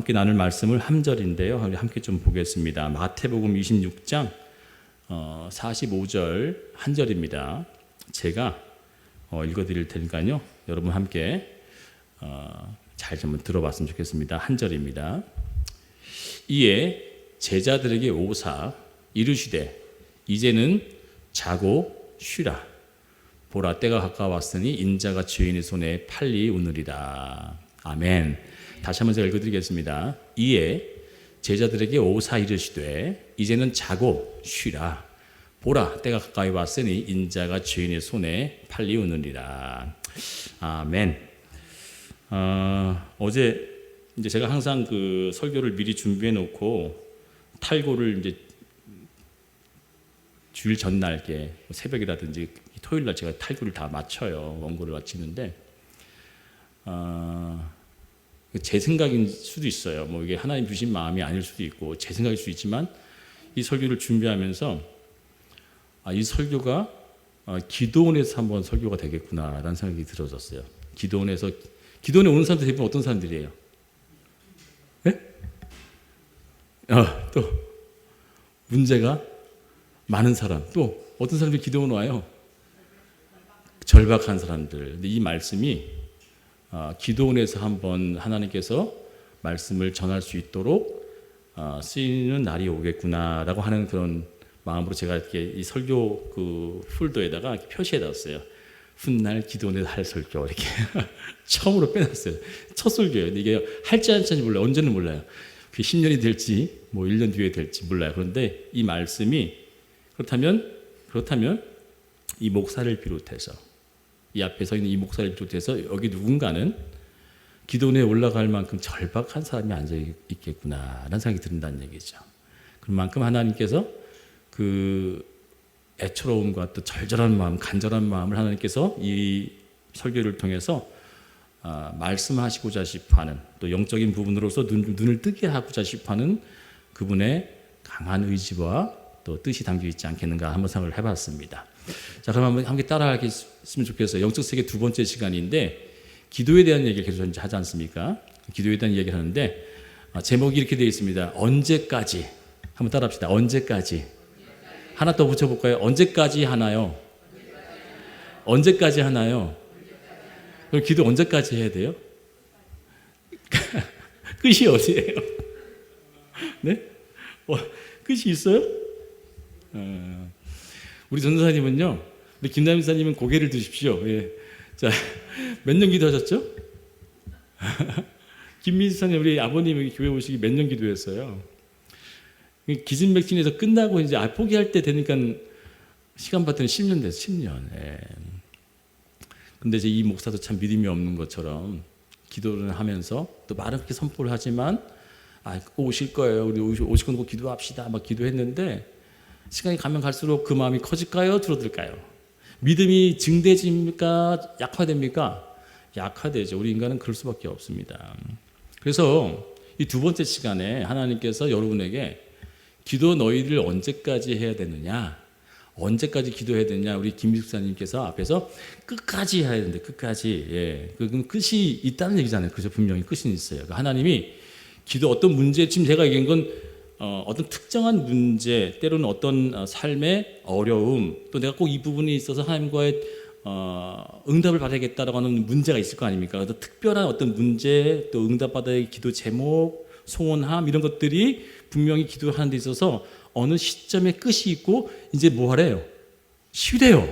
함께 나눌 말씀을 함절인데요. 함께 좀 보겠습니다. 마태복음 26장 45절 한절입니다. 제가 읽어드릴 테니까요. 여러분 함께 잘 좀 들어봤으면 좋겠습니다. 한절입니다. 이에 제자들에게 오사 이르시되 이제는 자고 쉬라. 보라 때가 가까웠으니 인자가 죄인의 손에 팔리우느리라. 아멘. 다시 한번 제가 읽어드리겠습니다. 이에 제자들에게 오사 이르시되 이제는 자고 쉬라. 보라 때가 가까이 왔으니 인자가 죄인의 손에 팔리우느리라. 아멘. 어제 이제 제가 항상 그 설교를 미리 준비해 놓고 탈고를 이제 주일 전날 새벽이라든지 토요일 날 제가 탈구를 다 마쳐요. 원고를 마치는데 제 생각일 수도 있어요. 뭐 이게 하나님 주신 마음이 아닐 수도 있고 제 생각일 수도 있지만 이 설교를 준비하면서 이 설교가 기도원에서 한번 설교가 되겠구나라는 생각이 들어졌어요. 기도원에 오는 사람들 대부분 어떤 사람들이에요? 네? 또 문제가 많은 사람, 또 어떤 사람들이 기도원 와요? 절박한 사람들. 근데 이 말씀이 기도원에서 한번 하나님께서 말씀을 전할 수 있도록 쓰이는 날이 오겠구나라고 하는 그런 마음으로 제가 이렇게 이 설교 그 폴더에다가 표시해놨어요. 훗날 기도원에서 할 설교 이렇게 처음으로 빼놨어요. 첫 설교예요. 근데 이게 할지 안 할지 몰라요. 언제는 몰라요. 그게 10년이 될지 뭐 1년 뒤에 될지 몰라요. 그런데 이 말씀이 그렇다면 이 목사를 비롯해서 이 앞에 서 있는 이 목사를 비롯해서 여기 누군가는 기도원에 올라갈 만큼 절박한 사람이 앉아 있겠구나라는 생각이 든다는 얘기죠. 그만큼 하나님께서 그 애처로움과 또 절절한 마음, 간절한 마음을 하나님께서 이 설교를 통해서 말씀하시고자 싶어하는 또 영적인 부분으로서 눈을 뜨게 하고자 싶어하는 그분의 강한 의지와 또 뜻이 담겨 있지 않겠는가 한번 생각을 해봤습니다. 자, 그럼 한번 함께 따라하겠으면 좋겠어요. 영적 세계 두 번째 시간인데 기도에 대한 얘기를 계속 하지 않습니까? 기도에 대한 얘기를 하는데 제목이 이렇게 되어 있습니다. 언제까지? 한번 따라합시다. 언제까지? 하나 더 붙여볼까요? 언제까지 하나요? 언제까지 하나요? 그럼 기도 언제까지 해야 돼요? 끝이 어디예요? 네? 끝이 있어요? 우리 전도사님은요, 우리 김남희 사님은 고개를 드십시오. 예. 자, 몇 년 기도하셨죠? 김민수 사님, 우리 아버님이 교회 오시기 몇 년 기도했어요? 기진맥진에서 끝나고 이제 포기할 때 되니까 시간 봤더니 10년 됐어요. 10년. 예. 근데 이제 이 목사도 참 믿음이 없는 것처럼 기도를 하면서 또 말은 그렇게 선포를 하지만 꼭 오실 거예요. 우리 오실 건 꼭 기도합시다. 막 기도했는데 시간이 가면 갈수록 그 마음이 커질까요? 줄어들까요? 믿음이 증대집니까? 약화됩니까? 약화되죠. 우리 인간은 그럴 수밖에 없습니다. 그래서 이 두 번째 시간에 하나님께서 여러분에게 기도 너희들 언제까지 해야 되느냐? 언제까지 기도해야 되느냐? 우리 김숙사님께서 앞에서 끝까지 해야 되는데 끝까지. 예. 그건 끝이 있다는 얘기잖아요. 그죠? 분명히 끝이 있어요. 하나님이 기도 어떤 문제, 지금 제가 얘기한 건 어떤 특정한 문제, 때로는 어떤 삶의 어려움, 또 내가 꼭 이 부분에 있어서 하나님과의 응답을 받아야겠다라고 하는 문제가 있을 거 아닙니까? 어떤 특별한 어떤 문제, 또 응답받아야 할 기도 제목, 소원함 이런 것들이 분명히 기도하는 데 있어서 어느 시점에 끝이 있고 이제 뭐 하래요? 쉬래요.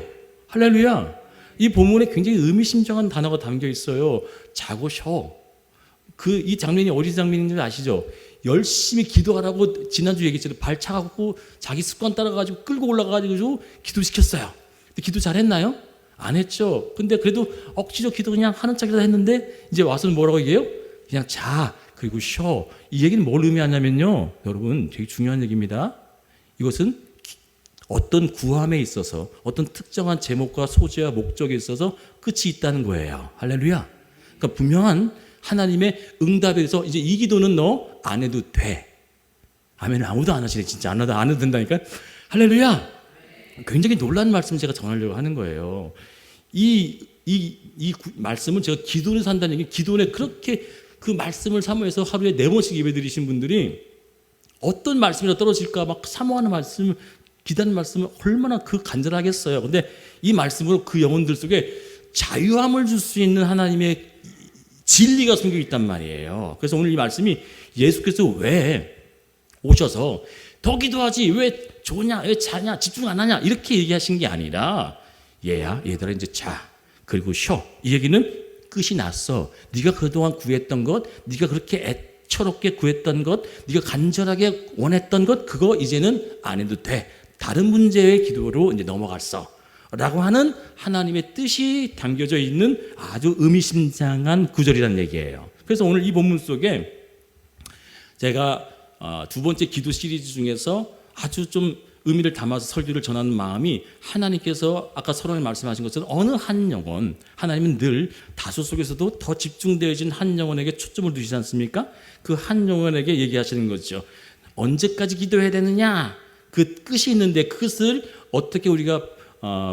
할렐루야. 이 본문에 굉장히 의미심장한 단어가 담겨 있어요. 자고 쉬어. 이 장면이 어디 장면인지 아시죠? 열심히 기도하라고 지난주 얘기했잖아요. 발 차갖고 자기 습관 따라가지고 끌고 올라가가지고 기도시켰어요. 근데 기도 잘했나요? 안 했죠. 근데 그래도 억지로 기도 그냥 하는 척이라도 했는데 이제 와서는 뭐라고 얘기해요? 그냥 자, 그리고 쉬어. 이 얘기는 뭘 의미하냐면요. 여러분 되게 중요한 얘기입니다. 이것은 어떤 구함에 있어서 어떤 특정한 제목과 소재와 목적에 있어서 끝이 있다는 거예요. 할렐루야. 그러니까 분명한 하나님의 응답에 대해서 이제 이 기도는 너 안 해도 돼. 아멘. 아무도 안 하시네. 진짜 안 해도 된다니까. 할렐루야. 굉장히 놀라운 말씀을 제가 전하려고 하는 거예요. 이 말씀은 제가 기도를 산다는 얘기, 기도에 그렇게 그 말씀을 사모해서 하루에 4번씩 예배드리신 분들이 어떤 말씀이 떨어질까 막 사모하는 말씀, 기다리는 말씀을 얼마나 그 간절하겠어요. 근데 이 말씀으로 그 영혼들 속에 자유함을 줄 수 있는 하나님의 진리가 숨겨 있단 말이에요. 그래서 오늘 이 말씀이 예수께서 왜 오셔서 더 기도하지 왜 좋냐 왜 자냐 집중 안 하냐 이렇게 얘기하신 게 아니라 얘들아 이제 자 그리고 쉬어. 이 얘기는 끝이 났어. 네가 그동안 구했던 것, 네가 그렇게 애처롭게 구했던 것, 네가 간절하게 원했던 것, 그거 이제는 안 해도 돼. 다른 문제의 기도로 이제 넘어갔어. 라고 하는 하나님의 뜻이 담겨져 있는 아주 의미심장한 구절이라는 얘기예요. 그래서 오늘 이 본문 속에 제가 2번째 기도 시리즈 중에서 아주 좀 의미를 담아서 설교를 전하는 마음이 하나님께서 아까 서론에 말씀하신 것처럼 어느 한 영혼, 하나님은 늘 다수 속에서도 더 집중되어진 한 영혼에게 초점을 두시지 않습니까? 그 한 영혼에게 얘기하시는 거죠. 언제까지 기도해야 되느냐? 그 끝이 있는데 그것을 어떻게 우리가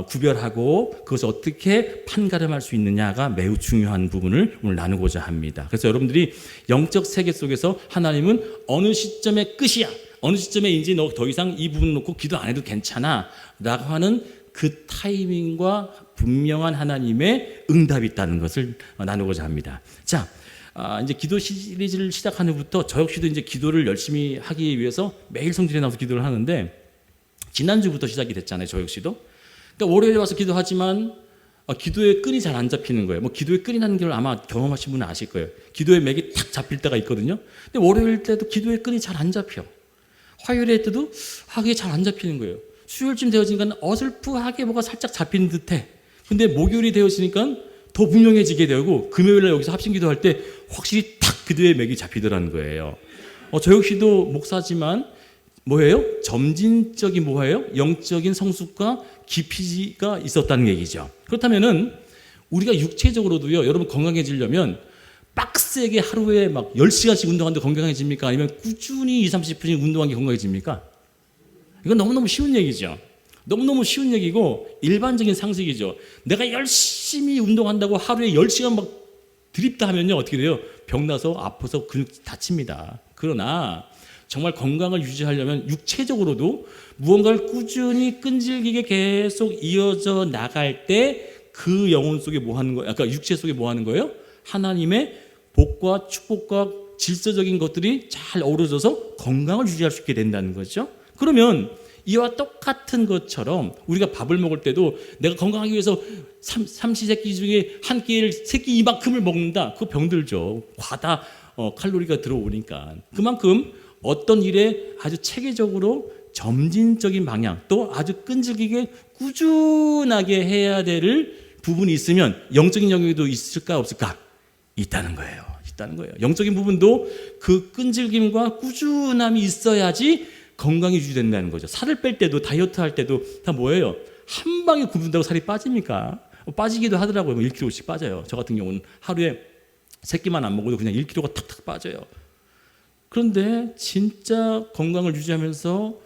구별하고 그것을 어떻게 판가름할 수 있느냐가 매우 중요한 부분을 오늘 나누고자 합니다. 그래서 여러분들이 영적 세계 속에서 하나님은 어느 시점에 끝이야, 어느 시점에 이제 너 더 이상 이 부분 놓고 기도 안 해도 괜찮아 라고 하는 그 타이밍과 분명한 하나님의 응답이 있다는 것을 나누고자 합니다. 자, 이제 기도 시리즈를 시작한 후부터 저 역시도 이제 기도를 열심히 하기 위해서 매일 성전에 나와서 기도를 하는데 지난주부터 시작이 됐잖아요. 저 역시도. 그러니까 월요일에 와서 기도하지만 기도의 끈이 잘 안 잡히는 거예요. 뭐 기도의 끈이라는 걸 아마 경험하신 분은 아실 거예요. 기도의 맥이 탁 잡힐 때가 있거든요. 근데 월요일 때도 기도의 끈이 잘 안 잡혀. 화요일에 때도 그게 잘 안 잡히는 거예요. 수요일쯤 되어지니까 어설프하게 뭐가 살짝 잡히는 듯해. 근데 목요일이 되어지니까 더 분명해지게 되고 금요일날 여기서 합심 기도할 때 확실히 탁 기도의 맥이 잡히더라는 거예요. 저 역시도 목사지만 뭐예요? 점진적인 뭐예요? 영적인 성숙과 깊이가 있었다는 얘기죠. 그렇다면은 우리가 육체적으로도요, 여러분 건강해지려면 빡세게 하루에 막 10시간씩 운동하는데 건강해집니까? 아니면 꾸준히 20-30분씩 운동하는 게 건강해집니까? 이건 너무너무 쉬운 얘기죠. 너무너무 쉬운 얘기고 일반적인 상식이죠. 내가 열심히 운동한다고 하루에 10시간 막 드립다 하면요 어떻게 돼요? 병나서 아파서 근육 다칩니다. 그러나 정말 건강을 유지하려면 육체적으로도 무언가를 꾸준히 끈질기게 계속 이어져 나갈 때 그 영혼 속에 뭐 하는 거예요? 그러니까 육체 속에 뭐 하는 거예요? 하나님의 복과 축복과 질서적인 것들이 잘 어우러져서 건강을 유지할 수 있게 된다는 거죠. 그러면 이와 똑같은 것처럼 우리가 밥을 먹을 때도 내가 건강하기 위해서 삼시세끼 중에 한 끼를 세끼 이만큼을 먹는다. 그거 병들죠. 과다 칼로리가 들어오니까. 그만큼 어떤 일에 아주 체계적으로 점진적인 방향 또 아주 끈질기게 꾸준하게 해야 될 부분이 있으면 영적인 영역에도 있을까 없을까? 있다는 거예요. 있다는 거예요. 영적인 부분도 그 끈질김과 꾸준함이 있어야지 건강이 유지된다는 거죠. 살을 뺄 때도 다이어트 할 때도 다 뭐예요? 한 방에 굶는다고 살이 빠집니까? 빠지기도 하더라고요. 1kg씩 빠져요. 저 같은 경우는 하루에 3끼만 안 먹어도 그냥 1kg가 탁탁 빠져요. 그런데 진짜 건강을 유지하면서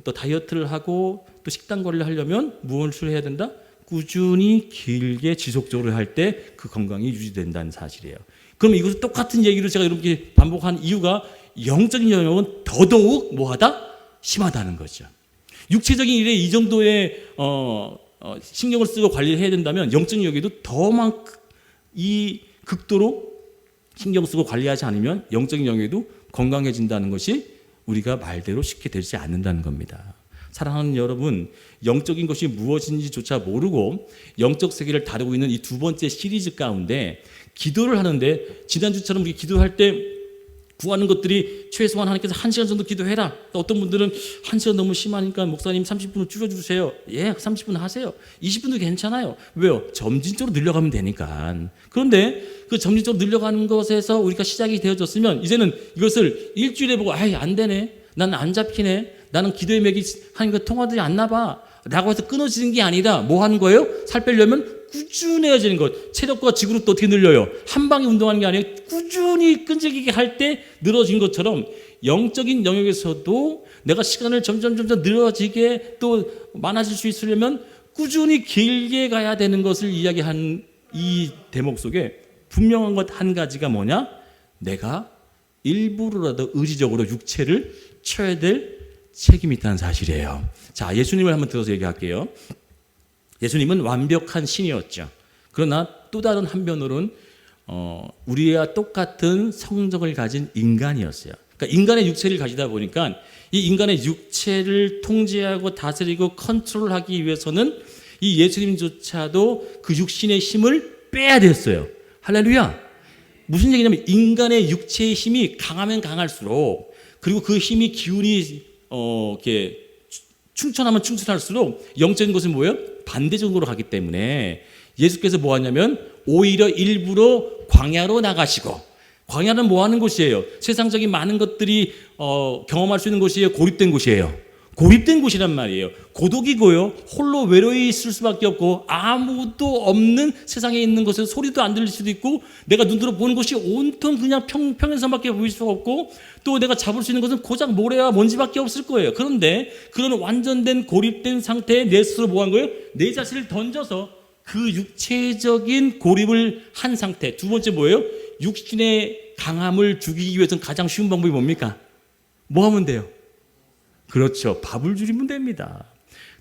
또 다이어트를 하고 또 식단 관리를 하려면 무엇을 해야 된다? 꾸준히 길게 지속적으로 할 때 그 건강이 유지된다는 사실이에요. 그럼 이것도 똑같은 얘기를 제가 이렇게 반복한 이유가 영적인 영역은 더더욱 뭐하다? 심하다는 거죠. 육체적인 일에 이 정도의 신경을 쓰고 관리를 해야 된다면 영적인 영역에도 이 극도로 신경 쓰고 관리하지 않으면 영적인 영역에도 건강해진다는 것이 우리가 말대로 쉽게 되지 않는다는 겁니다. 사랑하는 여러분, 영적인 것이 무엇인지조차 모르고 영적 세계를 다루고 있는 이 2번째 시리즈 가운데 기도를 하는데 지난주처럼 우리 기도할 때 구하는 것들이 최소한 하나님께서 1시간 정도 기도해라. 어떤 분들은 1시간 너무 심하니까 목사님 30분을 줄여주세요. 예, 30분 하세요. 20분도 괜찮아요. 왜요? 점진적으로 늘려가면 되니까. 그런데 그 점진적으로 늘려가는 것에서 우리가 시작이 되어졌으면 이제는 이것을 일주일에 보고 안 되네. 나는 안 잡히네. 나는 기도의 맥이 하나님과 통하지 않나 봐. 라고 해서 끊어지는 게 아니라 뭐 하는 거예요? 살 빼려면 꾸준해지는 것. 체력과 지구력도 어떻게 늘려요? 한 방에 운동하는 게 아니라 꾸준히 끈질기게 할 때 늘어진 것처럼 영적인 영역에서도 내가 시간을 점점 늘어지게 또 많아질 수 있으려면 꾸준히 길게 가야 되는 것을 이야기한 이 대목 속에 분명한 것 한 가지가 뭐냐? 내가 일부러라도 의지적으로 육체를 쳐야 될 책임이 있다는 사실이에요. 자, 예수님을 한번 들어서 얘기할게요. 예수님은 완벽한 신이었죠. 그러나 또 다른 한편으로는 우리와 똑같은 성적을 가진 인간이었어요. 그러니까 인간의 육체를 가지다 보니까 이 인간의 육체를 통제하고 다스리고 컨트롤하기 위해서는 이 예수님조차도 그 육신의 힘을 빼야 됐어요. 할렐루야. 무슨 얘기냐면 인간의 육체의 힘이 강하면 강할수록, 그리고 그 힘이 기운이 이렇게 충천하면 충천할수록 영적인 것은 뭐예요? 반대적으로 가기 때문에 예수께서 뭐 하냐면 오히려 일부러 광야로 나가시고, 광야는 뭐 하는 곳이에요? 세상적인 많은 것들이 경험할 수 있는 곳이에요? 고립된 곳이에요? 고립된 곳이란 말이에요. 고독이고요. 홀로 외로이 있을 수밖에 없고, 아무도 없는 세상에 있는 곳에서 소리도 안 들릴 수도 있고, 내가 눈으로 보는 것이 온통 그냥 평행선밖에 보일 수가 없고, 또 내가 잡을 수 있는 것은 고작 모래와 먼지밖에 없을 거예요. 그런데 그런 완전된 고립된 상태에 내 스스로 뭐 한 거예요? 내 자신을 던져서 그 육체적인 고립을 한 상태. 두 번째 뭐예요? 육신의 강함을 죽이기 위해서는 가장 쉬운 방법이 뭡니까? 뭐 하면 돼요? 그렇죠. 밥을 줄이면 됩니다.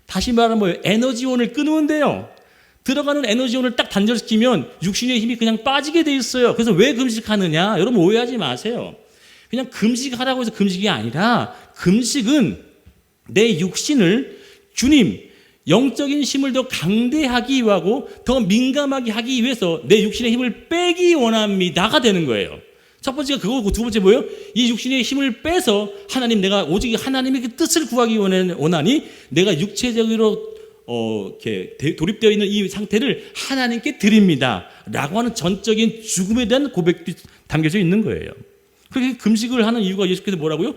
다시 말하면 뭐예요? 에너지원을 끊으면 돼요. 들어가는 에너지원을 딱 단절시키면 육신의 힘이 그냥 빠지게 돼 있어요. 그래서 왜 금식하느냐? 여러분 오해하지 마세요. 그냥 금식하라고 해서 금식이 아니라, 금식은 내 육신을 주님, 영적인 힘을 더 강대하기 위하고 더 민감하게 하기 위해서 내 육신의 힘을 빼기 원합니다가 되는 거예요. 첫 번째가 그거고, 두 번째 뭐예요? 이 육신의 힘을 빼서 하나님, 내가 오직 하나님의 그 뜻을 구하기 원하니 내가 육체적으로 이렇게 돌입되어 있는 이 상태를 하나님께 드립니다 라고 하는 전적인 죽음에 대한 고백도 담겨져 있는 거예요. 그렇게 금식을 하는 이유가 예수께서 뭐라고요?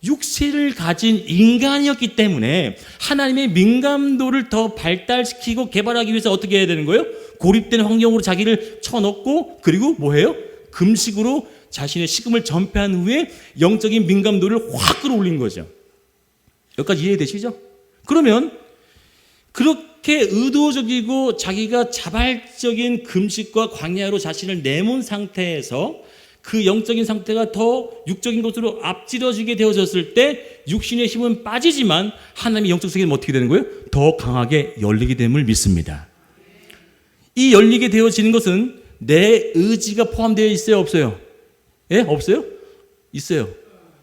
육체를 가진 인간이었기 때문에 하나님의 민감도를 더 발달시키고 개발하기 위해서 어떻게 해야 되는 거예요? 고립된 환경으로 자기를 쳐넣고, 그리고 뭐해요? 금식으로 자신의 식음을 전폐한 후에 영적인 민감도를 확 끌어올린 거죠. 여기까지 이해되시죠? 그러면 그렇게 의도적이고 자기가 자발적인 금식과 광야로 자신을 내몬 상태에서 그 영적인 상태가 더 육적인 것으로 앞질러지게 되어졌을 때 육신의 힘은 빠지지만 하나님의 영적 세계는 어떻게 되는 거예요? 더 강하게 열리게 됨을 믿습니다. 이 열리게 되어지는 것은 내 의지가 포함되어 있어요, 없어요? 예? 없어요? 있어요.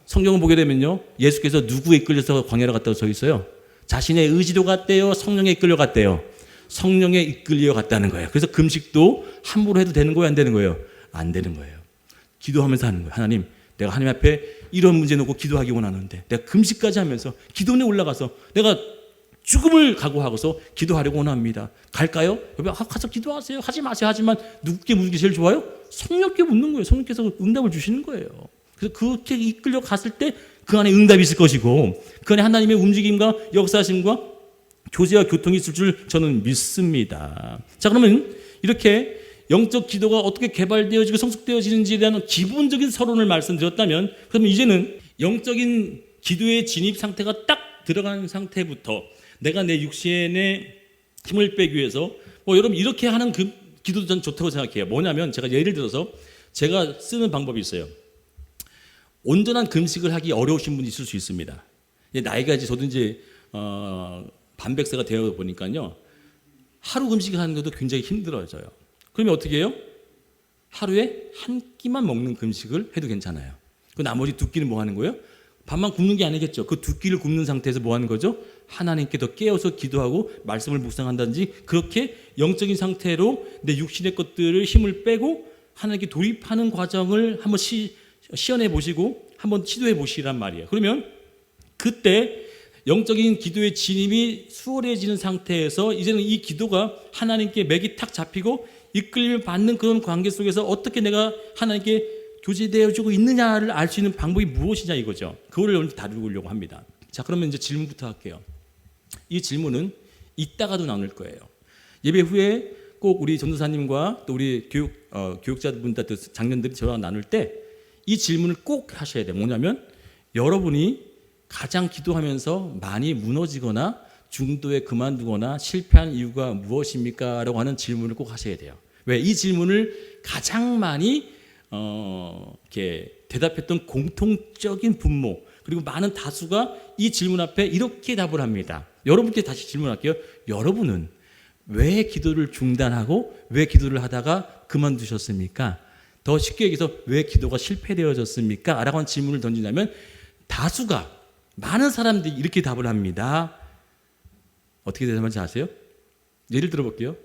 성경을 보게 되면요, 예수께서 누구에 이끌려서 광야로 갔다고 써 있어요? 자신의 의지로 갔대요? 성령에 이끌려 갔대요? 성령에 이끌려 갔다는 거예요. 그래서 금식도 함부로 해도 되는 거예요, 안 되는 거예요? 안 되는 거예요. 기도하면서 하는 거예요. 하나님, 내가 하나님 앞에 이런 문제 놓고 기도하기 원하는데, 내가 금식까지 하면서 기도원에 올라가서 내가 죽음을 각오하고서 기도하려고 원합니다. 갈까요? 여러분, 가서 기도하세요. 하지 마세요. 하지만 누구께 묻는 게 제일 좋아요? 성령께 묻는 거예요. 성령께서 응답을 주시는 거예요. 그래서 그렇게 이끌려 갔을 때 그 안에 응답이 있을 것이고, 그 안에 하나님의 움직임과 역사심과 교제와 교통이 있을 줄 저는 믿습니다. 자, 그러면 이렇게 영적 기도가 어떻게 개발되어지고 성숙되어지는지에 대한 기본적인 서론을 말씀드렸다면, 그러면 이제는 영적인 기도의 진입 상태가 딱 들어간 상태부터 내가 내 육신의 힘을 빼기 위해서 여러분 이렇게 하는 그 기도도 전 좋다고 생각해요. 뭐냐면, 제가 예를 들어서 제가 쓰는 방법이 있어요. 온전한 금식을 하기 어려우신 분이 있을 수 있습니다. 나이가 이제 저도 이제 반백세가 되어 보니까요, 하루 금식을 하는 것도 굉장히 힘들어져요. 그러면 어떻게 해요? 하루에 한 끼만 먹는 금식을 해도 괜찮아요. 그 나머지 두 끼는 뭐 하는 거예요? 밥만 굶는 게 아니겠죠. 그 두 끼를 굶는 상태에서 뭐 하는 거죠? 하나님께 더 깨어서 기도하고 말씀을 묵상한다든지, 그렇게 영적인 상태로 내 육신의 것들을 힘을 빼고 하나님께 돌입하는 과정을 한번 시연해 보시고 한번 시도해 보시란 말이에요. 그러면 그때 영적인 기도의 진입이 수월해지는 상태에서 이제는 이 기도가 하나님께 맥이 탁 잡히고 이끌림을 받는 그런 관계 속에서 어떻게 내가 하나님께 교제되어지고 있느냐를 알 수 있는 방법이 무엇이냐 이거죠. 그거를 오늘 다루려고 합니다. 자, 그러면 이제 질문부터 할게요. 이 질문은 이따가도 나눌 거예요. 예배 후에 꼭 우리 전도사님과 또 우리 교육자분들, 장년들이 저랑 나눌 때 이 질문을 꼭 하셔야 돼요. 뭐냐면, 여러분이 가장 기도하면서 많이 무너지거나 중도에 그만두거나 실패한 이유가 무엇입니까? 라고 하는 질문을 꼭 하셔야 돼요. 왜? 이 질문을 가장 많이 이렇게 대답했던 공통적인 분모, 그리고 많은 다수가 이 질문 앞에 이렇게 답을 합니다. 여러분께 다시 질문할게요. 여러분은 왜 기도를 중단하고 왜 기도를 하다가 그만두셨습니까? 더 쉽게 얘기해서 왜 기도가 실패되어졌습니까? 라고 하는 질문을 던진다면 다수가, 많은 사람들이 이렇게 답을 합니다. 어떻게 대답하는지 아세요? 예를 들어볼게요.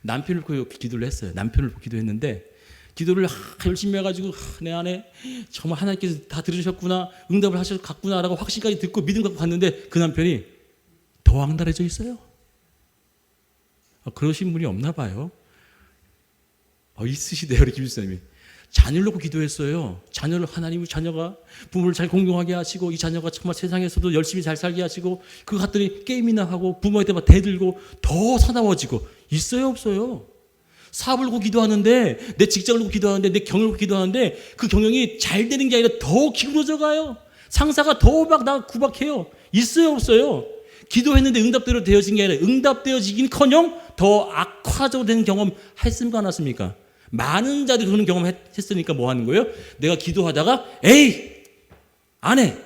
남편을 놓고 기도를 했어요. 남편을 놓고 기도했는데 기도를 열심히 해가지고 내 안에 정말 하나님께서 다 들으셨구나, 응답을 하셨구나 라고 확신까지 듣고 믿음 갖고 갔는데 그 남편이 더 왕달해져 있어요. 그러신 분이 없나 봐요. 있으시대요. 우리 김수사님이. 자녀를 놓고 기도했어요. 자녀를, 하나님의 자녀가 부모를 잘 공경하게 하시고 이 자녀가 정말 세상에서도 열심히 잘 살게 하시고, 그거 갔더니 게임이나 하고 부모한테 막 대들고 더 사나워지고. 있어요 없어요? 사업을 놓고 기도하는데, 내 직장을 놓고 기도하는데, 내 경영을 놓고 기도하는데 그 경영이 잘 되는 게 아니라 더 기울어져 가요. 상사가 더 막 나 구박해요. 있어요 없어요? 기도했는데 응답대로 되어진 게 아니라 응답되어지긴커녕 더 악화적으로 되는 경험 했습니까 안 했습니까? 많은 자들이 그런 경험했으니까 뭐 하는 거예요? 내가 기도하다가 에이 안 해,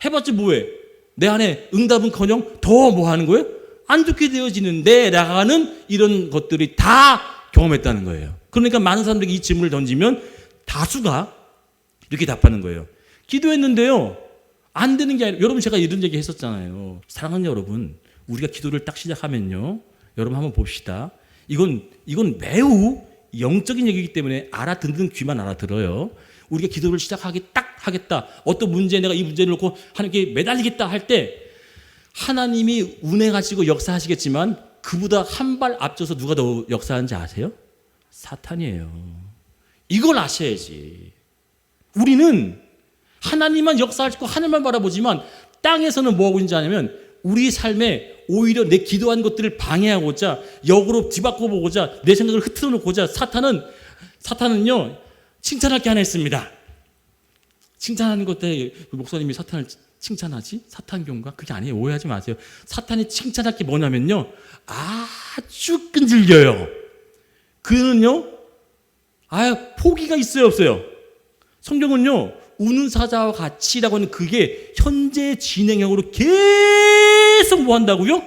해봤지 뭐해, 내 안에 응답은커녕 더 뭐 하는 거예요? 안 좋게 되어지는데 라는 이런 것들이 다 경험했다는 거예요. 그러니까 많은 사람들이 이 질문을 던지면 다수가 이렇게 답하는 거예요. 기도했는데요 안 되는 게 아니라, 여러분 제가 이런 얘기 했었잖아요. 사랑하는 여러분, 우리가 기도를 딱 시작하면요, 여러분 한번 봅시다. 이건 매우 영적인 얘기이기 때문에 알아듣는 귀만 알아들어요. 우리가 기도를 하겠다. 어떤 문제에 내가 이 문제를 놓고 하나님께 매달리겠다 할 때 하나님이 운행하시고 역사하시겠지만 그보다 한 발 앞서서 누가 더 역사하는지 아세요? 사탄이에요. 이걸 아셔야지. 우리는 하나님만 역사하시고 하나님만 바라보지만 땅에서는 뭐하고 있는지 아냐면 우리 삶에 오히려 내 기도한 것들을 방해하고자, 역으로 뒤바꿔 보고자, 내 생각을 흐트러 놓고자 사탄은요 칭찬할 게 하나 있습니다. 칭찬하는 것 때 목사님이 사탄을 칭찬하지? 사탄교인가? 그게 아니에요. 오해하지 마세요. 사탄이 칭찬할 게 뭐냐면요, 아주 끈질겨요. 그는요 포기가 있어요 없어요? 성경은요 우는 사자와 같이라고 하는 그게 현재 진행형으로 계속 뭐 한다고요?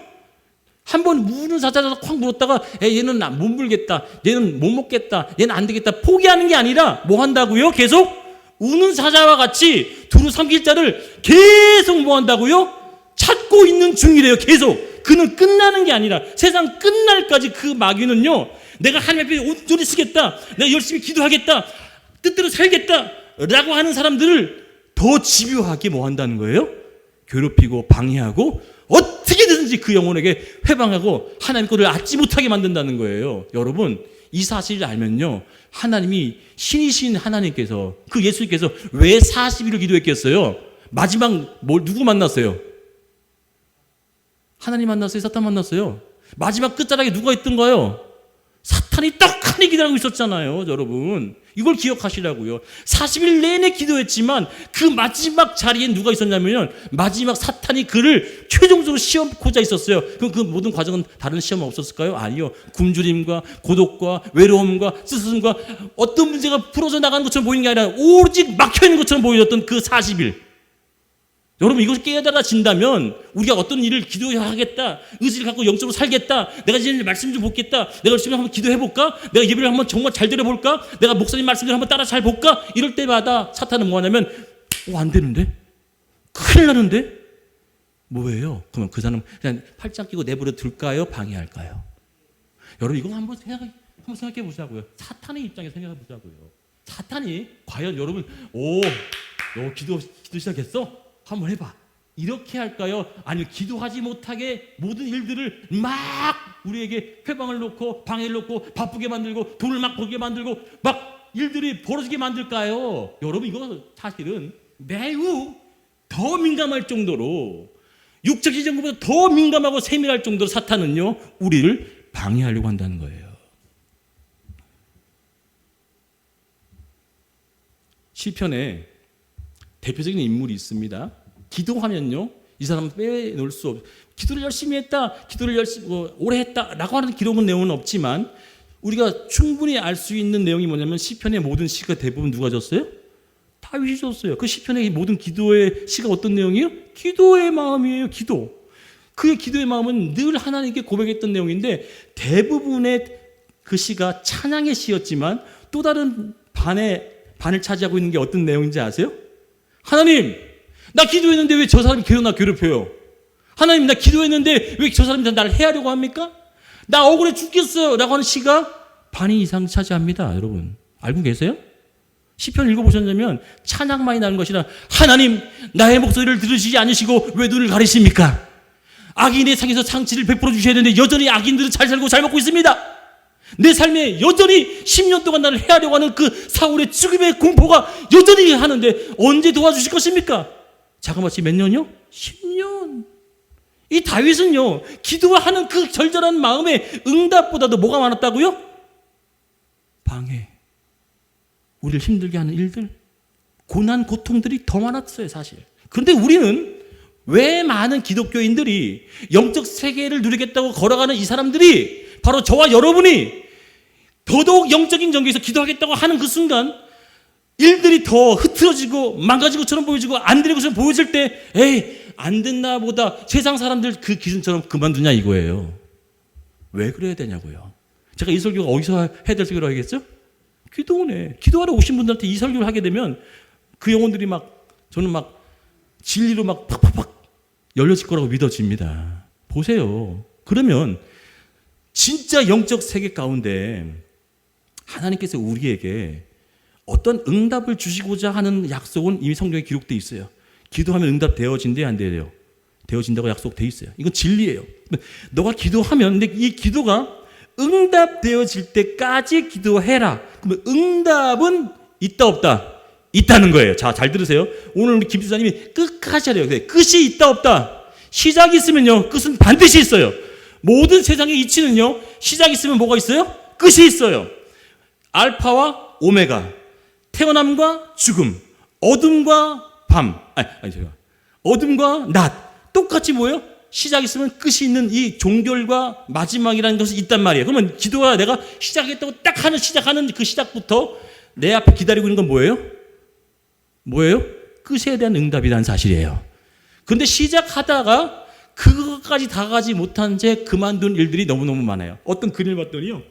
한번 우는 사자가 확 물었다가 얘는 못 물겠다, 얘는 못 먹겠다, 얘는 안 되겠다 포기하는 게 아니라 뭐 한다고요? 계속 우는 사자와 같이 두루 삼킬 자를 계속 뭐 한다고요? 찾고 있는 중이래요. 계속. 그는 끝나는 게 아니라 세상 끝날까지 그 마귀는요, 내가 하나님 앞에 온전히 쓰겠다, 내가 열심히 기도하겠다, 뜻대로 살겠다 라고 하는 사람들을 더 집요하게 뭐 한다는 거예요? 괴롭히고 방해하고 어떻게든지 그 영혼에게 회방하고 하나님 것을 얻지 못하게 만든다는 거예요. 여러분 이 사실을 알면요, 하나님이 신이신 하나님께서, 그 예수님께서 왜 40일을 기도했겠어요? 마지막 누구 만났어요? 하나님 만났어요? 사탄 만났어요? 마지막 끝자락에 누가 있던가요? 사탄이 떡하니 기다리고 있었잖아요. 여러분 이걸 기억하시라고요. 40일 내내 기도했지만 그 마지막 자리에 누가 있었냐면 마지막 사탄이 그를 최종적으로 시험코자 있었어요. 그럼 그 모든 과정은 다른 시험은 없었을까요? 아니요. 굶주림과 고독과 외로움과 스스럼과 어떤 문제가 풀어져 나가는 것처럼 보이는 게 아니라 오직 막혀있는 것처럼 보여졌던 그 40일. 여러분 이것을 깨달아진다면 우리가 어떤 일을 기도하겠다, 의지를 갖고 영적으로 살겠다, 내가 이제 말씀 좀 보겠다, 내가 열심히 한번 기도해볼까, 내가 예배를 한번 정말 잘 들어볼까, 내가 목사님 말씀대로 한번 따라 잘 볼까, 이럴 때마다 사탄은 뭐 하냐면 안 되는데? 큰일 나는데? 뭐예요? 그러면 그 사람 그냥 팔짱 끼고 내버려 둘까요? 방해할까요? 여러분 이거 한번 생각해 보자고요. 사탄의 입장에서 생각해 보자고요. 사탄이 과연 여러분 너 기도 시작했어? 한번 해봐, 이렇게 할까요? 아니면 기도하지 못하게 모든 일들을 막 우리에게 회방을 놓고 방해를 놓고 바쁘게 만들고 돈을 막 벌게 만들고 막 일들이 벌어지게 만들까요? 여러분 이거 사실은 매우 더 민감할 정도로, 육적 지정보다 더 민감하고 세밀할 정도로 사탄은요 우리를 방해하려고 한다는 거예요. 시편에 대표적인 인물이 있습니다. 기도하면요 이 사람은 빼놓을 수 기도를 열심히 했다, 기도를 열심히 오래 했다라고 하는 기록은 내용은 없지만 우리가 충분히 알 수 있는 내용이 뭐냐면 시편의 모든 시가 대부분 누가 졌어요? 다윗이 졌어요. 그 시편의 모든 기도의 시가 어떤 내용이에요? 기도의 마음이에요. 기도. 그의 기도의 마음은 늘 하나님께 고백했던 내용인데 대부분의 그 시가 찬양의 시였지만 또 다른 반을 차지하고 있는 게 어떤 내용인지 아세요? 하나님, 나 기도했는데 왜 저 사람이 계속 나 괴롭혀요? 하나님, 나 기도했는데 왜 저 사람이 나를 해하려고 합니까? 나 억울해 죽겠어요 라고 하는 시가 반이 이상 차지합니다. 여러분 알고 계세요? 시편 읽어보셨냐면 찬양만이 나는 것이 아니라 하나님, 나의 목소리를 들으시지 않으시고 왜 눈을 가리십니까? 악인의 상에서 상치를 베풀어 주셔야 되는데 여전히 악인들은 잘 살고 잘 먹고 있습니다. 내 삶에 여전히 10년 동안 나를 해하려고 하는 그 사울의 죽음의 공포가 여전히 하는데 언제 도와주실 것입니까? 자그마치 몇 년이요? 10년. 이 다윗은요, 기도하는 그 절절한 마음의 응답보다도 뭐가 많았다고요? 방해, 우리를 힘들게 하는 일들, 고난, 고통들이 더 많았어요, 사실. 그런데 우리는 왜 많은 기독교인들이 영적 세계를 누리겠다고 걸어가는 이 사람들이 바로 저와 여러분이 더더욱 영적인 전개에서 기도하겠다고 하는 그 순간 일들이 더 흐트러지고 망가진 것처럼 보여지고 안 되는 것처럼 보여질 때 에이, 안 됐나 보다, 세상 사람들 그 기준처럼 그만두냐 이거예요. 왜 그래야 되냐고요. 제가 이 설교가 어디서 해야 될 설교를 하겠죠? 기도원에 기도하러 오신 분들한테 이 설교를 하게 되면 그 영혼들이 저는 진리로 팍팍팍 열려질 거라고 믿어집니다. 보세요. 그러면 진짜 영적 세계 가운데 하나님께서 우리에게 어떤 응답을 주시고자 하는 약속은 이미 성경에 기록되어 있어요. 기도하면 응답 되어진대, 안 돼요? 되어진다고 약속되어 있어요. 이건 진리예요. 너가 기도하면, 근데 이 기도가 응답되어질 때까지 기도해라. 그러면 응답은 있다 없다? 있다는 거예요. 자, 잘 들으세요. 오늘 우리 김 지사님이 끝까지 하래요. 끝이 있다 없다? 시작이 있으면요, 끝은 반드시 있어요. 모든 세상의 이치는요, 시작이 있으면 뭐가 있어요? 끝이 있어요. 알파와 오메가, 태어남과 죽음, 어둠과 밤, 어둠과 낮, 똑같이 뭐예요? 시작이 있으면 끝이 있는 이 종결과 마지막이라는 것이 있단 말이에요. 그러면 기도가 내가 시작했다고 딱 시작하는 그 시작부터 내 앞에 기다리고 있는 건 뭐예요? 뭐예요? 끝에 대한 응답이라는 사실이에요. 그런데 시작하다가 그것까지 다가가지 못한 채 그만둔 일들이 너무너무 많아요. 어떤 글을 봤더니요,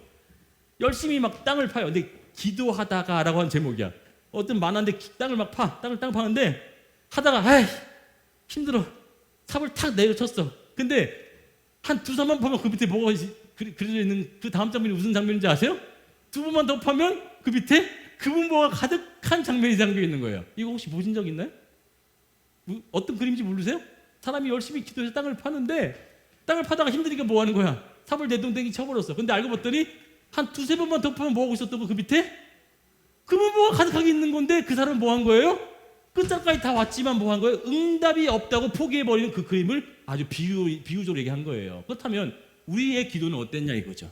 열심히 땅을 파요. 근데 기도하다가 라고 하는 제목이야. 어떤 만화인데 땅을 땅을 파는데 하다가 아이 힘들어, 삽을 탁 내려쳤어. 근데 한 두 손만 파면 그 밑에 뭐가 그려져 있는 그 다음 장면이 무슨 장면인지 아세요? 두 번만 더 파면 그 밑에 금은보가 가득한 장면이 담겨 있는 거예요. 이거 혹시 보신 적 있나요? 어떤 그림인지 모르세요? 사람이 열심히 기도해서 땅을 파는데 땅을 파다가 힘드니까 뭐 하는 거야? 삽을 내동댕이 쳐버렸어. 근데 알고 봤더니 한 두세 번만 더 파면 뭐 하고 있었다고? 그 밑에 금은보가 가득하게 있는 건데 그 사람은 뭐 한 거예요? 끝자까지 다 왔지만 뭐 한 거예요? 응답이 없다고 포기해버리는 그 그림을 아주 비유적으로 얘기한 거예요. 그렇다면 우리의 기도는 어땠냐 이거죠.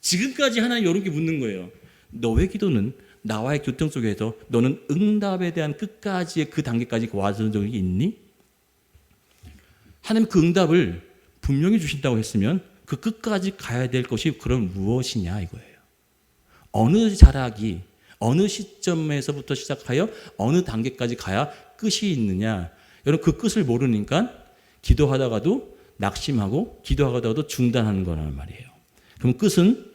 지금까지 하나님 여러분께 묻는 거예요. 너의 기도는 나와의 교통 속에서 너는 응답에 대한 끝까지의 그 단계까지 와준 적이 있니? 하나님 그 응답을 분명히 주신다고 했으면 그 끝까지 가야 될 것이 그럼 무엇이냐 이거예요. 어느 자락이 어느 시점에서부터 시작하여 어느 단계까지 가야 끝이 있느냐. 여러분 그 끝을 모르니까 기도하다가도 낙심하고 기도하다가도 중단하는 거란 말이에요. 그럼 끝은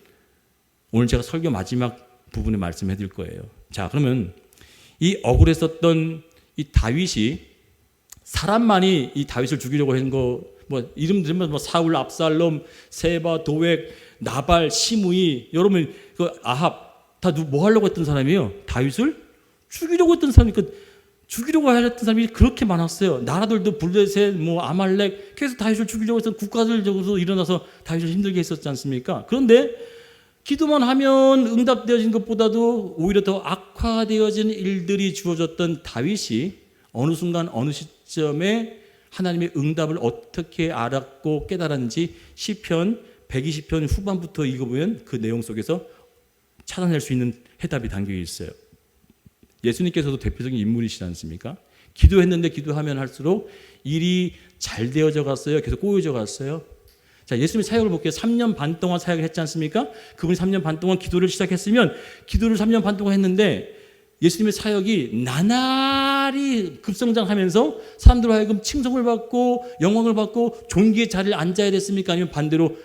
오늘 제가 설교 마지막 부분에 말씀해 드릴 거예요. 자, 그러면 이 억울했었던 이 다윗이 사람만이 이 다윗을 죽이려고 한 거 이름 들으면 사울, 압살롬, 세바, 도액, 나발, 시므이, 여러분 그 아합 다 뭐 하려고 했던 사람이에요? 다윗을 죽이려고 했던 사람이 죽이려고 하였던 사람이 그렇게 많았어요. 나라들도 블레셋, 아말렉 계속 다윗을 죽이려고 해서 국가들적으로 일어나서 다윗을 힘들게 했었지 않습니까? 그런데 기도만 하면 응답되어진 것보다도 오히려 더 악화되어진 일들이 주어졌던 다윗이 어느 순간 어느 시점에 하나님의 응답을 어떻게 알았고 깨달았는지 시편 120편 후반부터 읽어보면 그 내용 속에서 찾아낼 수 있는 해답이 담겨 있어요. 예수님께서도 대표적인 인물이시지 않습니까? 기도했는데 기도하면 할수록 일이 잘 되어져 갔어요? 계속 꼬여져 갔어요? 자, 예수님의 사역을 볼게요. 3년 반 동안 사역을 했지 않습니까? 그분이 3년 반 동안 기도를 시작했으면 기도를 3년 반 동안 했는데 예수님의 사역이 나날이 급성장하면서 사람들로 하여금 칭송을 받고 영광을 받고 존귀의 자리를 앉아야 됐습니까? 아니면 반대로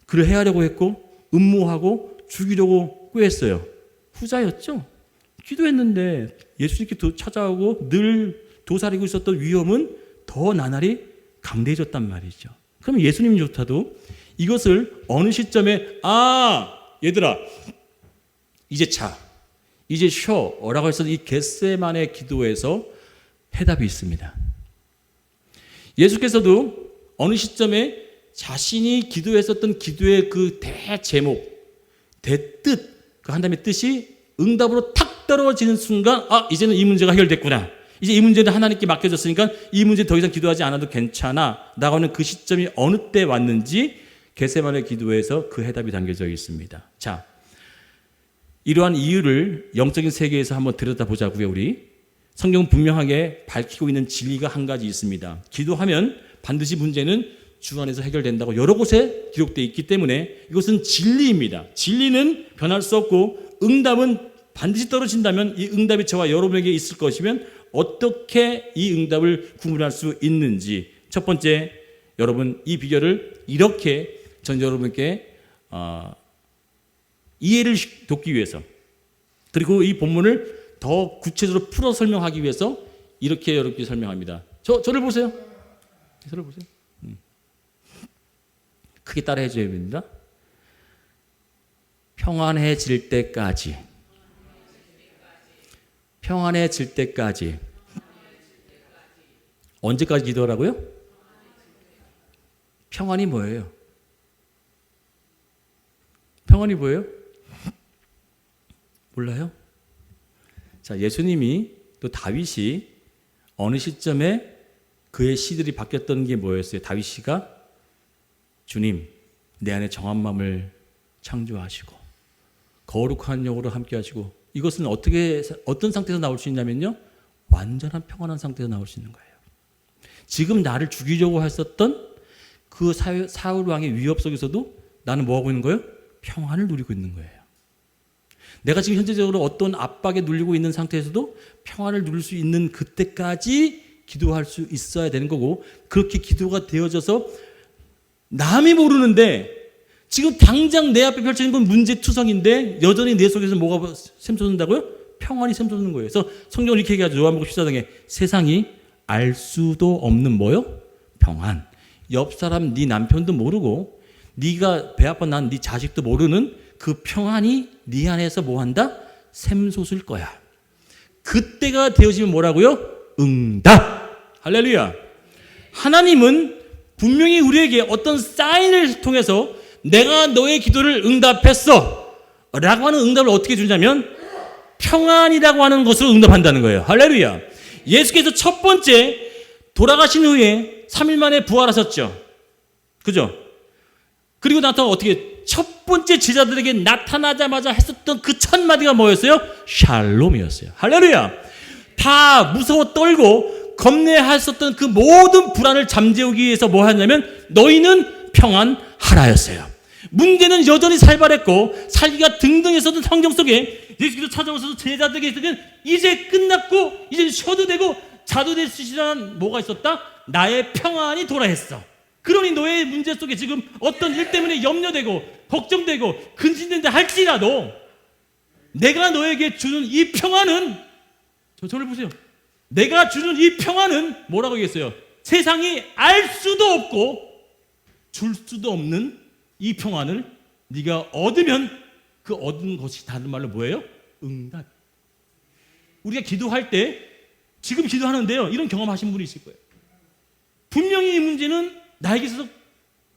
그를 해하려고 했고 음모하고 죽이려고 꾀했어요? 후자였죠. 기도했는데 예수님께 찾아오고 늘 도사리고 있었던 위험은 더 나날이 강대해졌단 말이죠. 그럼 예수님조차도 이것을 어느 시점에 얘들아 이제 자, 이제 쉬어라고 해서 이 겟세마네 기도에서 해답이 있습니다. 예수께서도 어느 시점에 자신이 기도했었던 기도의 그 대제목, 대뜻, 그 하나님의 뜻이 응답으로 탁 떨어지는 순간 이제는 이 문제가 해결됐구나. 이제 이 문제는 하나님께 맡겨졌으니까 이 문제 더 이상 기도하지 않아도 괜찮아 라고 하는 그 시점이 어느 때 왔는지 겟세마네 기도에서 그 해답이 담겨져 있습니다. 자, 이러한 이유를 영적인 세계에서 한번 들여다보자고요. 우리 성경은 분명하게 밝히고 있는 진리가 한 가지 있습니다. 기도하면 반드시 문제는 주 안에서 해결된다고 여러 곳에 기록되어 있기 때문에 이것은 진리입니다. 진리는 변할 수 없고 응답은 반드시 떨어진다면 이 응답이 저와 여러분에게 있을 것이면 어떻게 이 응답을 구분할 수 있는지 첫 번째 여러분 이 비결을 이렇게 전 여러분께 이해를 돕기 위해서 그리고 이 본문을 더 구체적으로 풀어 설명하기 위해서 이렇게 여러분께 설명합니다. 저를 보세요. 저를 보세요. 크게 따라해 줘야 됩니다. 평안해질 때까지. 평안해질 때까지. 언제까지 기도하라고요? 평안이 뭐예요? 평안이 뭐예요? 몰라요? 자, 예수님이 또 다윗이 어느 시점에 그의 시들이 바뀌었던 게 뭐였어요? 다윗이가 주님, 내 안에 정한 마음을 창조하시고 거룩한 영으로 함께 하시고 이것은 어떤 상태에서 나올 수 있냐면요. 완전한 평안한 상태에서 나올 수 있는 거예요. 지금 나를 죽이려고 했었던 그 사울 왕의 위협 속에서도 나는 뭐 하고 있는 거예요? 평안을 누리고 있는 거예요. 내가 지금 현재적으로 어떤 압박에 눌리고 있는 상태에서도 평안을 누릴 수 있는 그때까지 기도할 수 있어야 되는 거고 그렇게 기도가 되어져서 남이 모르는데 지금 당장 내 앞에 펼쳐진 건 문제투성인데 여전히 내 속에서 뭐가 샘솟는다고요? 평안이 샘솟는 거예요. 그래서 성경은 이렇게 얘기하죠. 요한복음 14장에 세상이 알 수도 없는 뭐요? 평안. 옆 사람 네 남편도 모르고 네가 배 아파 난 네 자식도 모르는 그 평안이 네 안에서 뭐한다? 샘솟을 거야. 그때가 되어지면 뭐라고요? 응답. 할렐루야. 하나님은 분명히 우리에게 어떤 사인을 통해서 내가 너의 기도를 응답했어 라고 하는 응답을 어떻게 주냐면 평안이라고 하는 것으로 응답한다는 거예요. 할렐루야. 예수께서 첫 번째 돌아가신 후에 3일 만에 부활하셨죠. 그죠? 그리고 나타나 어떻게 첫 번째 제자들에게 나타나자마자 했었던 그 첫 마디가 뭐였어요? 샬롬이었어요. 할렐루야. 다 무서워 떨고 겁내했었던 그 모든 불안을 잠재우기 위해서 뭐 하냐면 너희는 평안하라였어요. 문제는 여전히 살벌했고 살기가 등등했었던 성경 속에 예수께서 찾아오셔서 제자들에게 있으면 이제 끝났고 이제 쉬어도 되고 자도 될 수 있는 뭐가 있었다? 나의 평안이 도래했어. 그러니 너의 문제 속에 지금 어떤 일 때문에 염려되고 걱정되고 근심된다 할지라도 내가 너에게 주는 이 평안은 저를 보세요. 내가 주는 이 평안은 뭐라고 얘기했어요? 세상이 알 수도 없고 줄 수도 없는 이 평안을 네가 얻으면 그 얻은 것이 다른 말로 뭐예요? 응답. 우리가 기도할 때 지금 기도하는데요. 이런 경험하신 분이 있을 거예요. 분명히 이 문제는 나에게 있어서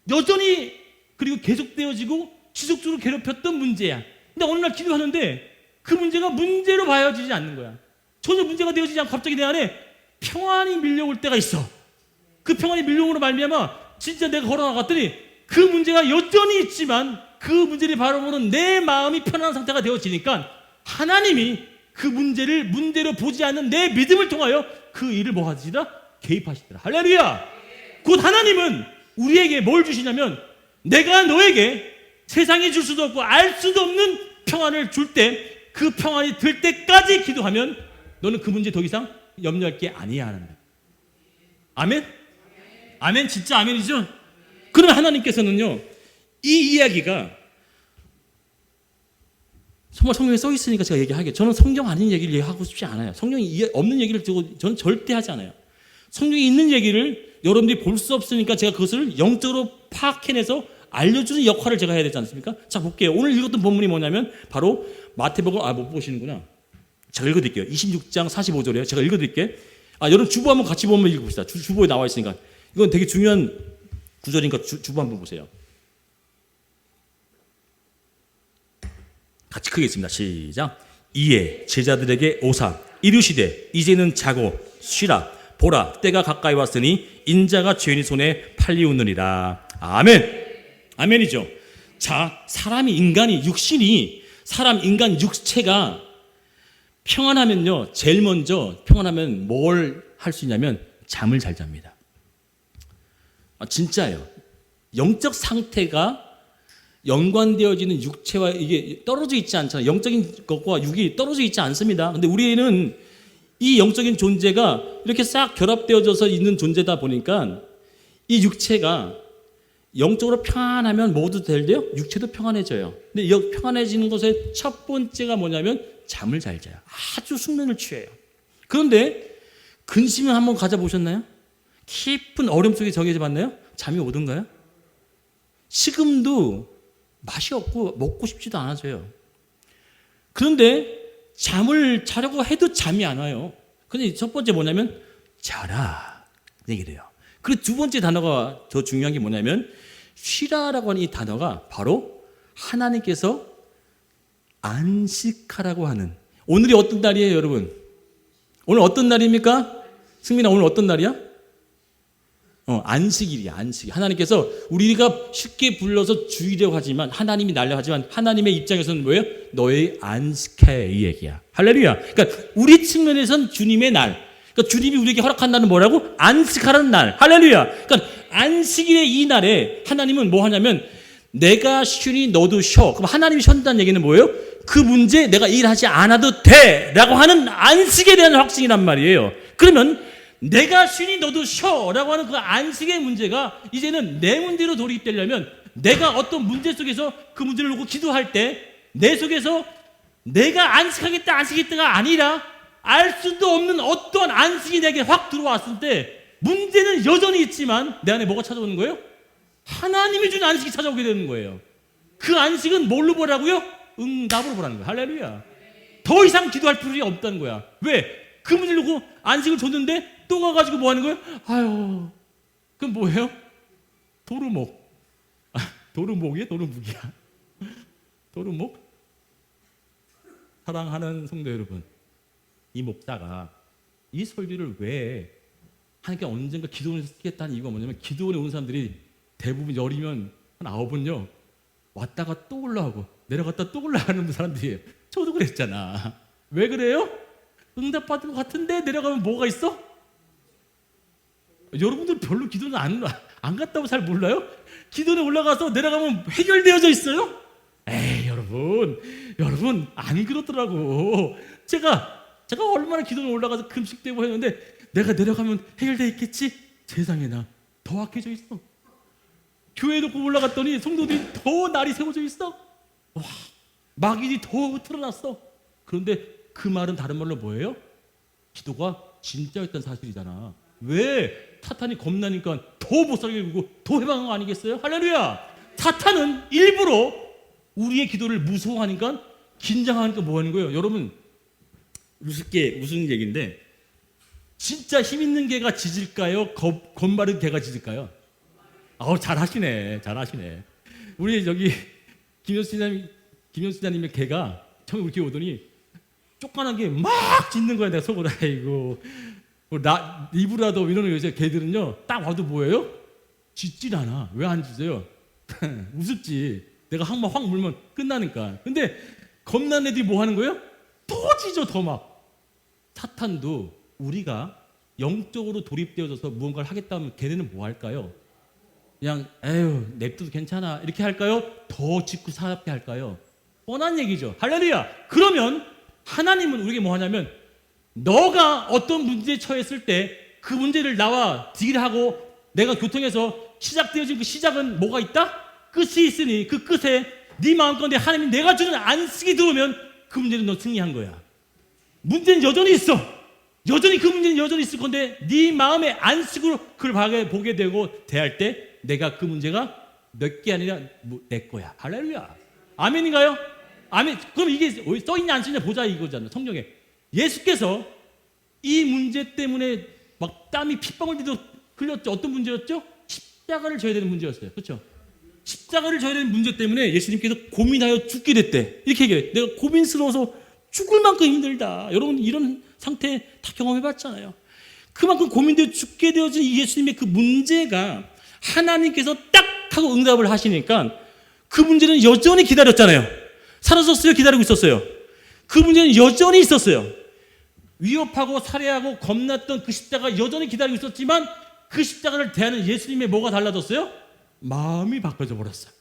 여전히 그리고 계속되어지고 지속적으로 괴롭혔던 문제야. 근데 어느 날 기도하는데 그 문제가 문제로 봐여지지 않는 거야. 전혀 문제가 되어지지 않고 갑자기 내 안에 평안이 밀려올 때가 있어. 그 평안이 밀려오므로 말미암아 진짜 내가 걸어나갔더니 그 문제가 여전히 있지만 그 문제를 바라보는 내 마음이 편안한 상태가 되어지니까 하나님이 그 문제를 문제로 보지 않는 내 믿음을 통하여 그 일을 뭐 하시더라? 개입하시더라. 할렐루야. 곧 하나님은 우리에게 뭘 주시냐면 내가 너에게 세상이 줄 수도 없고 알 수도 없는 평안을 줄 때, 그 평안이 들 때까지 기도하면 너는 그 문제 더 이상 염려할 게 아니야 하는 거야. 아멘? 아멘, 진짜 아멘이죠? 그러면 하나님께서는요, 이 이야기가 정말 성경에 써 있으니까 제가 얘기하게, 저는 성경 아닌 얘기를 얘기하고 싶지 않아요. 성경이 없는 얘기를 두고 저는 절대 하지 않아요. 성경에 있는 얘기를 여러분들이 볼 수 없으니까 제가 그것을 영적으로 파악해내서 알려주는 역할을 제가 해야 되지 않습니까? 자, 볼게요. 오늘 읽었던 본문이 뭐냐면 바로 마태복음, 못 보시는구나. 제가 읽어드릴게요. 26장 45절이에요. 제가 읽어드릴게요. 여러분 주보 한번 같이 보면 읽어봅시다. 주보에 나와 있으니까. 이건 되게 중요한 구절이니까 주보 한번 보세요. 같이 크게 읽습니다. 시작. 이에 제자들에게 오사 이르시되 이제는 자고 쉬라. 보라, 때가 가까이 왔으니 인자가 죄인의 손에 팔리우느니라. 아멘. 아멘이죠. 자, 인간 육체가 평안하면요, 제일 먼저 평안하면 뭘 할 수 있냐면 잠을 잘 잡니다. 진짜예요. 영적 상태가 연관되어지는 육체와 이게 떨어져 있지 않잖아요. 영적인 것과 육이 떨어져 있지 않습니다. 근데 우리는 이 영적인 존재가 이렇게 싹 결합되어져서 있는 존재다 보니까 이 육체가 영적으로 평안하면 뭐도 될때요? 육체도 평안해져요. 근데 이 평안해지는 것의 첫 번째가 뭐냐면 잠을 잘 자요. 아주 숙면을 취해요. 그런데 근심을 한번 가져보셨나요? 깊은 어려움 속에 정해져 봤나요? 잠이 오던가요? 식음도 맛이 없고 먹고 싶지도 않아져요. 그런데 잠을 자려고 해도 잠이 안 와요. 근데 첫 번째 뭐냐면 자라 얘기를 해요. 그리고 두 번째 단어가 더 중요한 게 뭐냐면 쉬라라고 하는 이 단어가 바로 하나님께서 안식하라고 하는, 오늘이 어떤 날이에요 여러분? 오늘 어떤 날입니까? 승민아, 오늘 어떤 날이야? 안식일이야. 안식. 하나님께서 우리가 쉽게 불러서 주의라고 하지만, 하나님이 날려 하지만 하나님의 입장에서는 뭐예요? 너의 안식해, 이 얘기야. 할렐루야. 그러니까 우리 측면에선 주님의 날, 그러니까 주님이 우리에게 허락한 날은 뭐라고? 안식하라는 날. 할렐루야. 그러니까 안식일의 이 날에 하나님은 뭐 하냐면 내가 쉬니 너도 쉬어. 그럼 하나님이 쉬었다는 얘기는 뭐예요? 그 문제 내가 일하지 않아도 돼 라고 하는 안식에 대한 확증이란 말이에요. 그러면 내가 쉬니 너도 쉬어 라고 하는 그 안식의 문제가 이제는 내 문제로 돌입되려면, 내가 어떤 문제 속에서 그 문제를 놓고 기도할 때 내 속에서 내가 안식하겠다가 아니라 알 수도 없는 어떤 안식이 내게 확 들어왔을 때 문제는 여전히 있지만 내 안에 뭐가 찾아오는 거예요? 하나님이 준 안식이 찾아오게 되는 거예요. 그 안식은 뭘로 보라고요? 응답으로 보라는 거예요. 할렐루야. 더 이상 기도할 필요가 없다는 거야. 왜? 그 문제를 놓고 안식을 줬는데 또 가가지고 뭐 하는 거예요? 아유, 그럼 뭐예요? 도루묵. 도루묵이야? 도루묵이야? 도루묵? 사랑하는 성도 여러분, 이 목사가 이 설교를 왜 하나님께 언젠가 기도원에서 쓰겠다는 이유가 뭐냐면, 기도원에 오는 사람들이 대부분 열이면 한 9은요 왔다가 또 올라오고 내려갔다 또 올라가는 사람들이에요. 저도 그랬잖아. 왜 그래요? 응답받을 것 같은데 내려가면 뭐가 있어? 여러분들 별로 기도는 안 갔다고 잘 몰라요? 기도에 올라가서 내려가면 해결되어져 있어요? 에이, 여러분 안 그렇더라고. 제가 얼마나 기도에 올라가서 금식되고 했는데 내가 내려가면 해결돼 있겠지? 세상에나 더 악해져 있어. 교회 놓고 올라갔더니 성도들이 더 날이 세워져 있어. 와, 마귀들이 더 흐트러났어. 그런데 그 말은 다른 말로 뭐예요? 기도가 진짜였던 사실이잖아. 왜? 사탄이 겁나니까 더 못 살게 굴고 더 해방한 거 아니겠어요? 할렐루야. 사탄은 일부러 우리의 기도를 무서워하니까, 긴장하니까 뭐 하는 거예요? 여러분, 우습게 무슨 얘기인데, 진짜 힘 있는 개가 짖을까요? 겁 많은 개가 짖을까요? 잘하시네. 우리 저기 김현수자님의 개가 처음에 우리 교회 오더니 쫓겨나게 막 짖는 거야. 내가 속으로, 아이고, 리브라도 이런 요새 개들은요 딱 와도 뭐예요? 짖질 않아. 왜 안 짖어요? 우습지. 내가 한번 확 물면 끝나니까. 근데 겁난 애들이 뭐 하는 거예요? 더 짖어, 더 막. 사탄도 우리가 영적으로 돌입되어져서 무언가를 하겠다 하면 걔네는 뭐 할까요? 그냥 에휴 냅둬도 괜찮아 이렇게 할까요? 더 짓고 사납게 할까요? 뻔한 얘기죠. 할렐루야. 그러면 하나님은 우리에게 뭐 하냐면 너가 어떤 문제에 처했을 때 그 문제를 나와 딜하고 내가 교통해서 시작되어진 그 시작은 뭐가 있다? 끝이 있으니 그 끝에 네 마음가운데 하나님이 내가 주는 안식이 들어오면 그 문제는 너 승리한 거야. 문제는 여전히 있어. 여전히 그 문제는 여전히 있을 건데 네 마음의 안식으로 그걸 보게 되고 대할 때 내가 그 문제가 몇 개 아니라 내 거야. 할렐루야. 아멘인가요? 아멘. 그럼 이게 써있냐 안 써있냐 보자 이거잖아. 성경에 예수께서 이 문제 때문에 막 땀이 핏방울도 흘렸죠. 어떤 문제였죠? 십자가를 져야 되는 문제였어요. 그렇죠? 십자가를 져야 되는 문제 때문에 예수님께서 고민하여 죽게 됐대. 이렇게 얘기해요. 내가 고민스러워서 죽을 만큼 힘들다. 여러분 이런 상태 다 경험해봤잖아요. 그만큼 고민되어 죽게 되어진 예수님의 그 문제가 하나님께서 딱 하고 응답을 하시니까 그 문제는 여전히 기다렸잖아요. 사라졌어요? 기다리고 있었어요? 그 문제는 여전히 있었어요. 위협하고 살해하고 겁났던 그 십자가 여전히 기다리고 있었지만 그 십자가를 대하는 예수님의 뭐가 달라졌어요? 마음이 바뀌어져 버렸어요.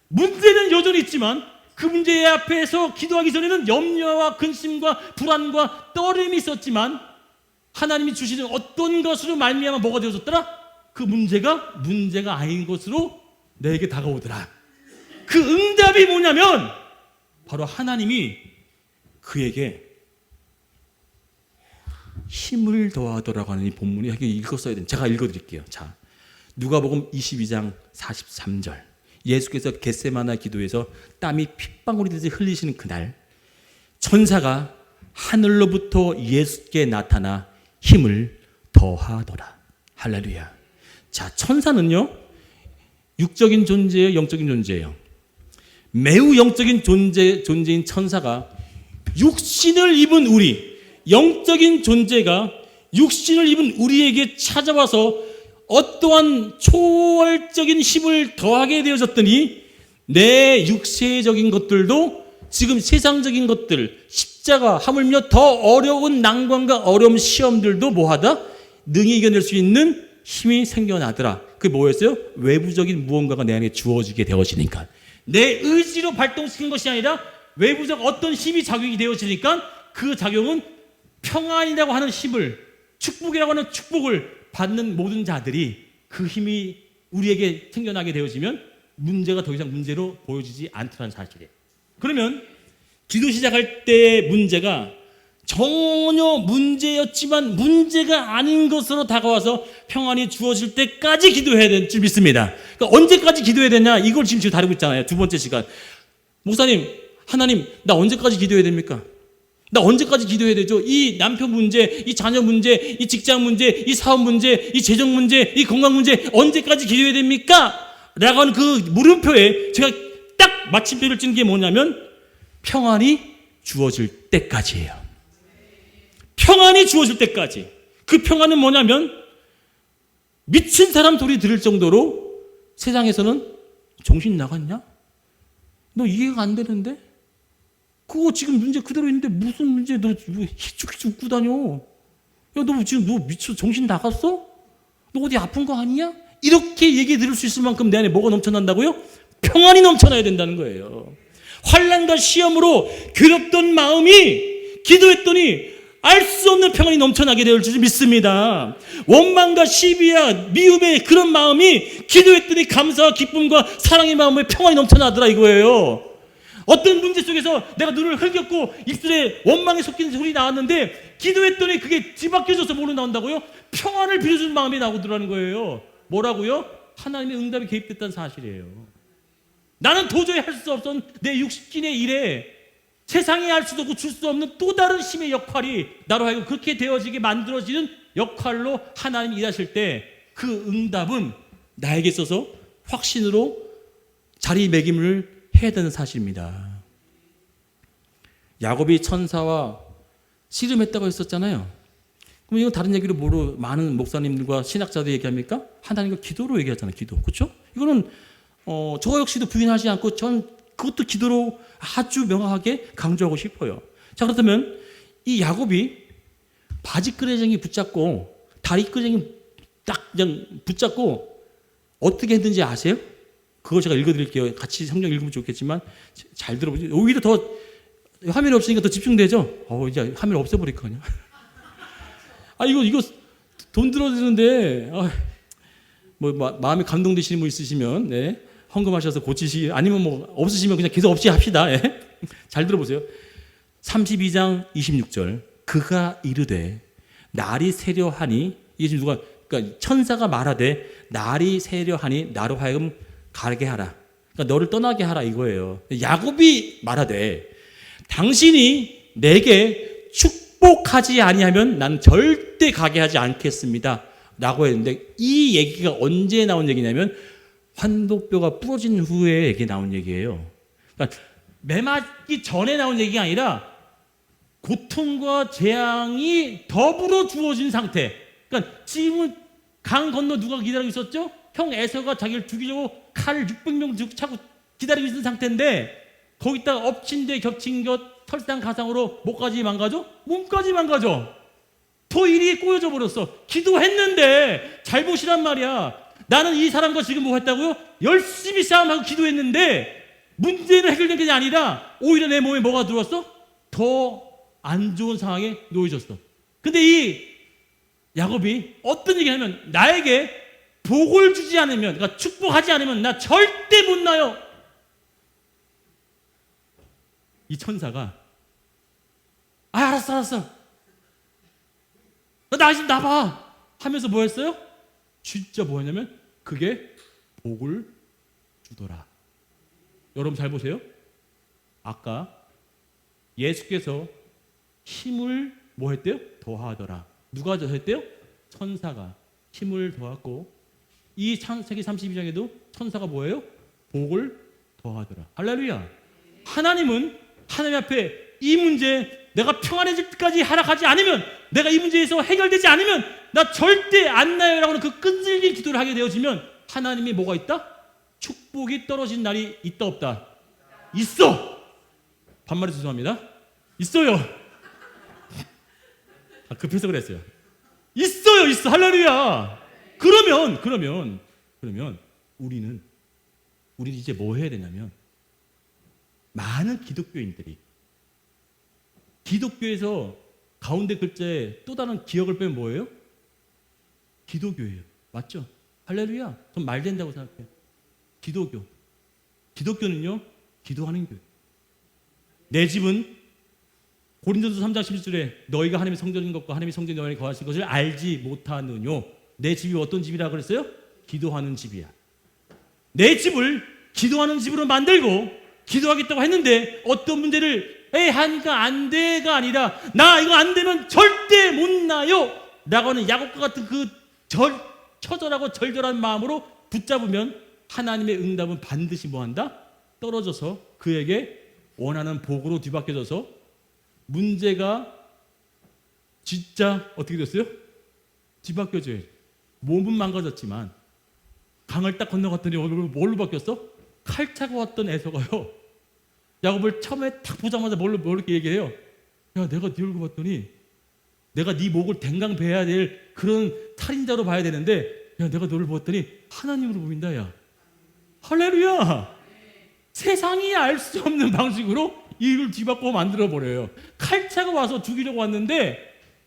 문제는 여전히 있지만 그 문제 앞에서 기도하기 전에는 염려와 근심과 불안과 떨림이 있었지만 하나님이 주시는 어떤 것으로 말미암아 뭐가 되어졌더라? 그 문제가 아닌 것으로 내게 다가오더라. 그 응답이 뭐냐면 바로 하나님이 그에게 힘을 더하더라고 하는 이 본문이 읽었어야 되는. 제가 읽어드릴게요. 자, 누가복음 22장 43절. 예수께서 겟세마나 기도에서 땀이 핏방울이 되듯이 흘리시는 그날 천사가 하늘로부터 예수께 나타나 힘을 더하더라. 할렐루야. 자, 천사는요 육적인 존재예요, 영적인 존재예요? 매우 영적인 존재인 천사가 육신을 입은 우리, 영적인 존재가 육신을 입은 우리에게 찾아와서 어떠한 초월적인 힘을 더하게 되어졌더니 내 육체적인 것들도 지금 세상적인 것들, 십자가, 하물며 더 어려운 난관과 어려운 시험들도 뭐하다? 능히 이겨낼 수 있는 힘이 생겨나더라. 그게 뭐였어요? 외부적인 무언가가 내 안에 주어지게 되어지니까. 내 의지로 발동시킨 것이 아니라 외부적 어떤 힘이 작용이 되어지니까 그 작용은 평안이라고 하는 힘을, 축복이라고 하는 축복을 받는 모든 자들이 그 힘이 우리에게 생겨나게 되어지면 문제가 더 이상 문제로 보여지지 않더라는 사실이에요. 그러면 기도 시작할 때의 문제가 전혀 문제였지만 문제가 아닌 것으로 다가와서 평안이 주어질 때까지 기도해야 될 줄 믿습니다. 그러니까 언제까지 기도해야 되냐? 이걸 지금 다루고 있잖아요. 두 번째 시간. 목사님, 하나님, 나 언제까지 기도해야 됩니까? 나 언제까지 기도해야 되죠? 이 남편 문제, 이 자녀 문제, 이 직장 문제, 이 사업 문제, 이 재정 문제, 이 건강 문제 언제까지 기도해야 됩니까? 라고 하는 그 물음표에 제가 딱 마침표를 찍는 게 뭐냐면 평안이 주어질 때까지예요. 평안이 주어질 때까지. 그 평안은 뭐냐면 미친 사람 소리 들을 정도로 세상에서는 정신 나갔냐? 너 이해가 안 되는데? 그거 지금 문제 그대로 있는데 무슨 문제 너 희죽희죽 웃고 다녀? 야, 너 지금 너 미쳐 정신 나갔어? 너 어디 아픈 거 아니야? 이렇게 얘기 들을 수 있을 만큼 내 안에 뭐가 넘쳐난다고요? 평안이 넘쳐나야 된다는 거예요. 환난과 시험으로 괴롭던 마음이 기도했더니 알 수 없는 평안이 넘쳐나게 될 줄 믿습니다. 원망과 시비와 미움의 그런 마음이 기도했더니 감사와 기쁨과 사랑의 마음에 평안이 넘쳐나더라 이거예요. 어떤 문제 속에서 내가 눈을 흘겼고 입술에 원망에 섞이는 소리 나왔는데 기도했더니 그게 뒤바뀌어져서 뭐로 나온다고요? 평안을 빌어주는 마음이 나오더라는 거예요. 뭐라고요? 하나님의 응답이 개입됐다는 사실이에요. 나는 도저히 할 수 없던 내 육신의 일에 세상에 할 수도 없고 줄 수 없는 또 다른 힘의 역할이 나로 하여금 그렇게 되어지게 만들어지는 역할로 하나님이 일하실 때 그 응답은 나에게 있어서 확신으로 자리매김을 해야 되는 사실입니다. 야곱이 천사와 씨름했다고 했었잖아요. 그럼 이건 다른 얘기로 뭐로 많은 목사님들과 신학자들 얘기합니까? 하나님과 기도로 얘기하잖아요. 기도. 그렇죠? 이거는 저 역시도 부인하지 않고 전 그것도 기도로 아주 명확하게 강조하고 싶어요. 자, 그렇다면 이 야곱이 바지 끄레쟁이 붙잡고 다리 끄레쟁이 딱 그냥 붙잡고 어떻게 했는지 아세요? 그걸 제가 읽어드릴게요. 같이 성경 읽으면 좋겠지만 잘 들어보세요. 오히려 더 화면이 없으니까 더 집중되죠? 이제 화면 없애버릴까 그냥. 이거 돈 들어야 되는데 마음에 감동되시는 분 있으시면 네, 헌금하셔서 고치시 아니면 뭐 없으시면 그냥 계속 없이 합시다. 예. 잘 들어보세요. 32장 26절 그가 이르되 날이 새려하니 이게 지금 그러니까 천사가 말하되 날이 새려하니 나로 하여금 가게 하라. 그러니까 너를 떠나게 하라 이거예요. 야곱이 말하되 당신이 내게 축복하지 아니하면 난 절대 가게 하지 않겠습니다. 라고 했는데 이 얘기가 언제 나온 얘기냐면 환도뼈가 부러진 후에 얘기 나온 얘기예요. 그러니까 매 맞기 전에 나온 얘기가 아니라 고통과 재앙이 더불어 주어진 상태. 그러니까 지금은 강 건너 누가 기다리고 있었죠? 형 에서가 자기를 죽이려고 칼을 600명 차고 기다리고 있는 상태인데 거기다가 엎친 데 겹친 것 설상가상으로 목까지 망가져? 몸까지 망가져. 더 일이 꼬여져 버렸어. 기도했는데 잘 보시란 말이야. 나는 이 사람과 지금 뭐 했다고요? 열심히 싸움하고 기도했는데 문제는 해결된 게 아니라 오히려 내 몸에 뭐가 들어왔어? 더 안 좋은 상황에 놓여졌어. 근데 이 야곱이 어떤 얘기를 하면 나에게 복을 주지 않으면, 그러니까 축복하지 않으면 나 절대 못 나요. 이 천사가 알았어 나 지금 나봐 하면서 뭐 했어요? 진짜 뭐 했냐면 그게 복을 주더라. 여러분 잘 보세요. 아까 예수께서 힘을 뭐 했대요? 더하더라. 누가 더했대요? 천사가 힘을 더하고 이 창세기 32장에도 천사가 뭐예요? 복을 더하더라. 할렐루야. 하나님은 하나님 앞에 이 문제 내가 평안해질 때까지 하락하지 않으면, 내가 이 문제에서 해결되지 않으면 나 절대 안 나요 라고 하는 그 끈질긴 기도를 하게 되어지면 하나님이 뭐가 있다? 축복이 떨어진 날이 있다 없다? 있어. 반말이 죄송합니다. 있어요. 급해서 그랬어요. 있어. 할렐루야. 그러면 우리는 이제 뭐 해야 되냐면 많은 기독교인들이 기독교에서 가운데 글자에 또 다른 기억을 빼면 뭐예요? 기도교예요. 맞죠? 할렐루야. 전 말 된다고 생각해요. 기독교는요 기도하는 교회. 내 집은 고린도서 3장 11절에 너희가 하나님의 성전인 것과 하나님의 성전이 너희 안에 거하실 것을 알지 못하느뇨. 내 집이 어떤 집이라 그랬어요? 기도하는 집이야. 내 집을 기도하는 집으로 만들고 기도하겠다고 했는데 어떤 문제를 하니까 안 돼가 아니라 나 이거 안 되면 절대 못 나요 라고 하는 야곱과 같은 그 처절하고 절절한 마음으로 붙잡으면 하나님의 응답은 반드시 뭐한다? 떨어져서 그에게 원하는 복으로 뒤바뀌어져서 문제가 진짜 어떻게 됐어요? 뒤바뀌어져요. 몸은 망가졌지만 강을 딱 건너갔더니 뭘로 바뀌었어? 칼 차고 왔던 에서가요 야곱을 처음에 딱 보자마자 뭘로 이렇게 얘기해요? 야, 내가 네 얼굴 봤더니 내가 네 목을 댕강배해야 될 그런 살인자로 봐야 되는데 야, 내가 너를 봤더니 하나님으로 보인다. 야, 할렐루야. 세상이 알 수 없는 방식으로 일을 뒤바꿔 만들어버려요. 칼차가 와서 죽이려고 왔는데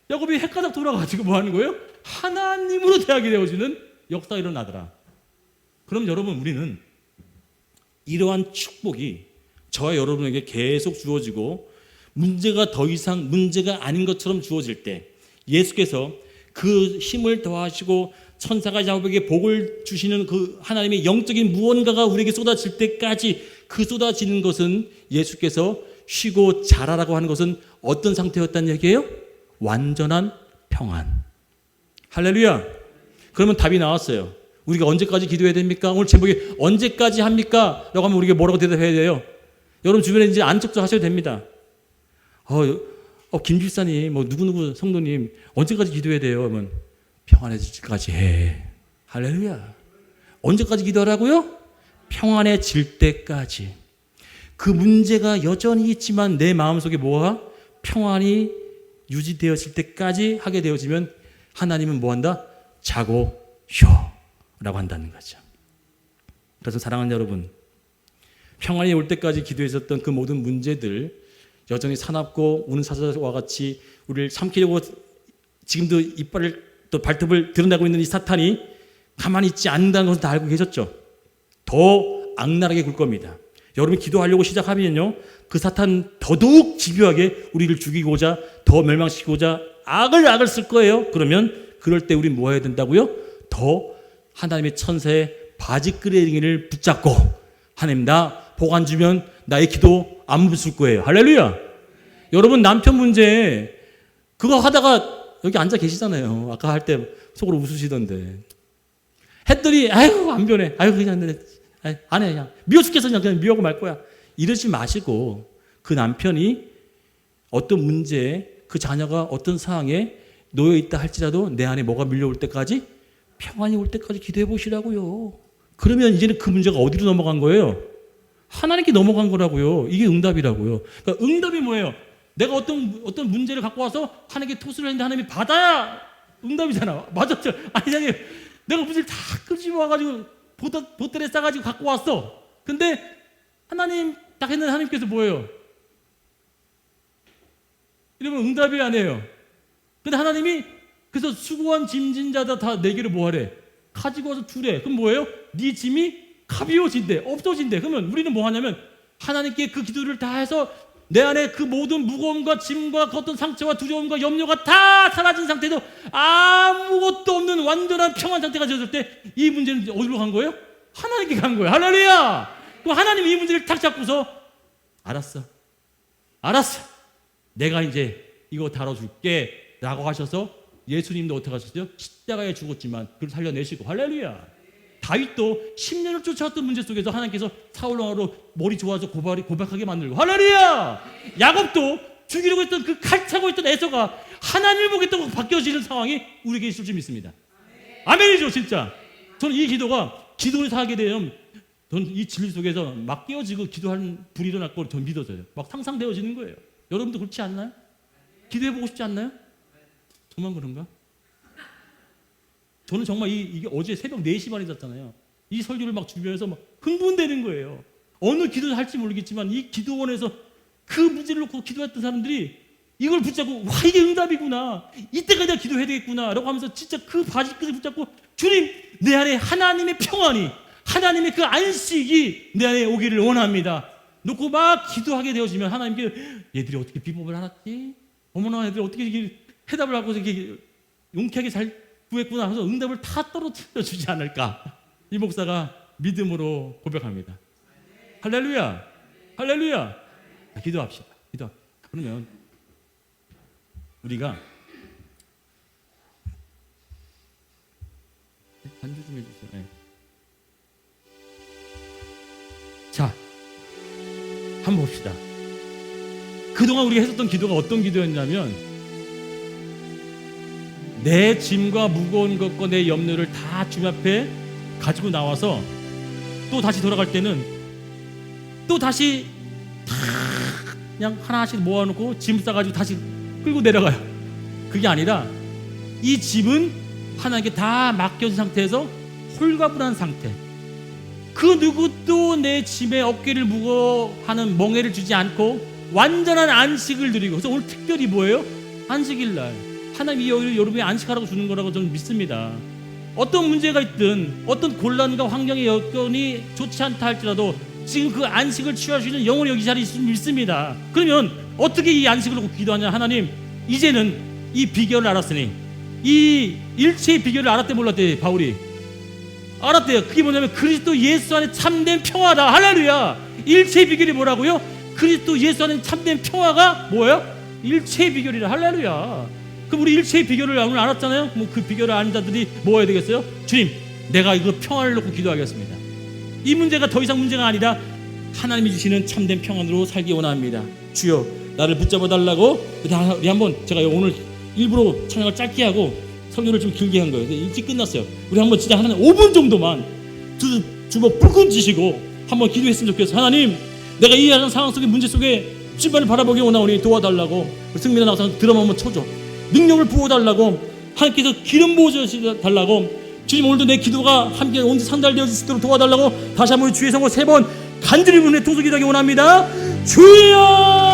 야곱이 헷가닥 돌아가지고 뭐 하는 거예요? 하나님으로 대하게 되어지는 역사가 일어나더라. 그럼 여러분, 우리는 이러한 축복이 저와 여러분에게 계속 주어지고 문제가 더 이상 문제가 아닌 것처럼 주어질 때 예수께서 그 힘을 더하시고 천사가 야곱에게 복을 주시는 그 하나님의 영적인 무언가가 우리에게 쏟아질 때까지 그 쏟아지는 것은 예수께서 쉬고 자라라고 하는 것은 어떤 상태였다는 얘기예요? 완전한 평안. 할렐루야. 그러면 답이 나왔어요. 우리가 언제까지 기도해야 됩니까? 오늘 제목이 언제까지 합니까? 라고 하면 우리가 뭐라고 대답해야 돼요? 여러분 주변에 이제 안쪽도 하셔도 됩니다. 김 집사님, 뭐 누구누구 성도님 언제까지 기도해야 돼요? 그러면 평안해질 때까지 해. 할렐루야. 언제까지 기도하라고요? 평안해질 때까지. 그 문제가 여전히 있지만 내 마음속에 뭐가? 평안이 유지되어질 때까지 하게 되어지면 하나님은 뭐한다? 자고 쉬어 라고 한다는 거죠. 그래서 사랑하는 여러분, 평안이 올 때까지 기도했었던 그 모든 문제들, 여전히 사납고 우는 사자와 같이 우리를 삼키려고 지금도 이빨을 또 발톱을 드러내고 있는 이 사탄이 가만히 있지 않는다는 것을 다 알고 계셨죠. 더 악랄하게 굴 겁니다. 여러분이 기도하려고 시작하면요, 그 사탄 더더욱 집요하게 우리를 죽이고자, 더 멸망시키고자 악을 쓸 거예요. 그러면 그럴 때 우리는 뭐 해야 된다고요? 더 하나님의 천사의 바지끄레기를 붙잡고, 하나님 나 복 안 주면 나의 기도 안 붙을 거예요. 할렐루야. 여러분, 남편 문제 그거 하다가 여기 앉아 계시잖아요. 아까 할 때 속으로 웃으시던데, 했더니 아이고 안 변해, 아이고 그냥 안 해, 그냥 미워 죽겠어, 그냥 미워하고 말 거야, 이러지 마시고, 그 남편이 어떤 문제에, 그 자녀가 어떤 상황에 놓여 있다 할지라도 내 안에 뭐가 밀려올 때까지, 평안이 올 때까지 기도해 보시라고요. 그러면 이제는 그 문제가 어디로 넘어간 거예요? 하나님께 넘어간 거라고요. 이게 응답이라고요. 그러니까 응답이 뭐예요? 내가 어떤 문제를 갖고 와서 하나님께 토스를 했는데 하나님이 받아야 응답이잖아. 맞았죠? 아니, 내가 무슨 다 끄집어와가지고 보따리에 싸가지고 갖고 왔어. 근데 하나님 딱 했는데 하나님께서 뭐예요? 이러면 응답이 아니에요. 근데 하나님이 그래서 수고한 짐진자다 다 내게로 뭐하래? 가지고 와서 주래. 그럼 뭐예요? 네 짐이 가벼워진대, 없어진대. 그러면 우리는 뭐 하냐면 하나님께 그 기도를 다 해서 내 안에 그 모든 무거움과 짐과 그 어떤 상처와 두려움과 염려가 다 사라진 상태도 아무것도 없는 완전한 평안 상태가 되었을 때 이 문제는 어디로 간 거예요? 하나님께 간 거예요. 할렐루야. 그럼 하나님이 이 문제를 탁 잡고서 알았어, 내가 이제 이거 다뤄줄게 라고 하셔서, 예수님도 어떻게 하셨어요? 십자가에 죽었지만 그걸 살려내시고, 할렐루야. 다윗도 10년을 쫓아왔던 문제 속에서 하나님께서 사울 왕으로 머리 좋아서 고백하게 만들고, 할렐루야. 야곱도 죽이려고 했던 그 칼차고 있던 에서가 하나님을 보겠다고 바뀌어지는 상황이 우리에게 있을 줄 믿습니다. 아멘이죠, 진짜. 저는 이 기도가, 기도를 하게 되면 저는 이 진리 속에서 막 깨어지고 기도하는 불이 일어났고 전 믿어져요. 막 상상되어지는 거예요. 여러분도 그렇지 않나요? 기도해보고 싶지 않나요? 저만 그런가? 저는 정말 이게 어제 새벽 4시 반에 잤잖아요. 이 설교를 막 준비해서 막 흥분되는 거예요. 어느 기도를 할지 모르겠지만 이 기도원에서 그 문제를 놓고 기도했던 사람들이 이걸 붙잡고, 와, 이게 응답이구나, 이때까지 내가 기도해야 되겠구나 라고 하면서 진짜 그 바지끝을 붙잡고, 주님, 내 안에 하나님의 평안이, 하나님의 그 안식이 내 안에 오기를 원합니다 놓고 막 기도하게 되어지면 하나님께, 얘들이 어떻게 비법을 알았지? 어머나, 애들이 어떻게 이렇게 해답을 하고 이렇게 용케하게 잘 구했구나 하면서 응답을 다 떨어뜨려 주지 않을까. 이 목사가 믿음으로 고백합니다. 할렐루야. 할렐루야. 기도합시다. 그러면 우리가 반주 좀 해주세요. 네. 자, 한번 봅시다. 그동안 우리가 했었던 기도가 어떤 기도였냐면, 내 짐과 무거운 것과 내 염려를 다 주님 앞에 가지고 나와서 또 다시 돌아갈 때는 또 다시 다 그냥 하나씩 모아놓고 짐 싸가지고 다시 끌고 내려가요. 그게 아니라 이 짐은 하나님께 다 맡겨진 상태에서 홀가분한 상태, 그 누구도 내 짐에 어깨를 무거워하는 멍해를 주지 않고 완전한 안식을 누리고, 그래서 오늘 특별히 뭐예요? 안식일 날 하나님이 여러분이 안식하라고 주는 거라고 저는 믿습니다. 어떤 문제가 있든 어떤 곤란과 환경의 여건이 좋지 않다 할지라도 지금 그 안식을 취할 수 있는 영혼이 여기 자리에 있으면 믿습니다. 그러면 어떻게 이 안식을 놓고 기도하냐? 하나님, 이제는 이 비결을 알았으니, 이 일체의 비결을 알았대 몰랐대? 바울이 알았대요. 그게 뭐냐면 그리스도 예수 안에 참된 평화다. 할렐루야. 일체의 비결이 뭐라고요? 그리스도 예수 안에 참된 평화가 뭐예요? 일체의 비결이라. 할렐루야. 그럼 우리 일체의 비결을 오늘 알았잖아요. 뭐 그 비결을 아는 자들이 뭐 해야 되겠어요? 주님, 내가 이거 평안을 놓고 기도하겠습니다. 이 문제가 더 이상 문제가 아니라 하나님이 주시는 참된 평안으로 살기 원합니다. 주여, 나를 붙잡아 달라고. 우리 한번, 제가 오늘 일부러 찬양을 짧게 하고 설교를 좀 길게 한 거예요. 일찍 끝났어요. 우리 한번 진짜 한 5분 정도만 두 주먹 불끈 쥐시고 한번 기도했으면 좋겠어요. 하나님, 내가 이 상황 속에, 문제 속에 주님을 바라보기 원하오니 도와달라고. 승민아, 나가서 드럼 한번 쳐줘. 능력을 부어달라고. 하나님께서 기름 부어달라고. 주님, 오늘도 내 기도가 함께 온전히 상달되어 수 있도록 도와달라고 다시 한번 주의 성호 3번 간절히 부르는 통속기도하기 원합니다. 주여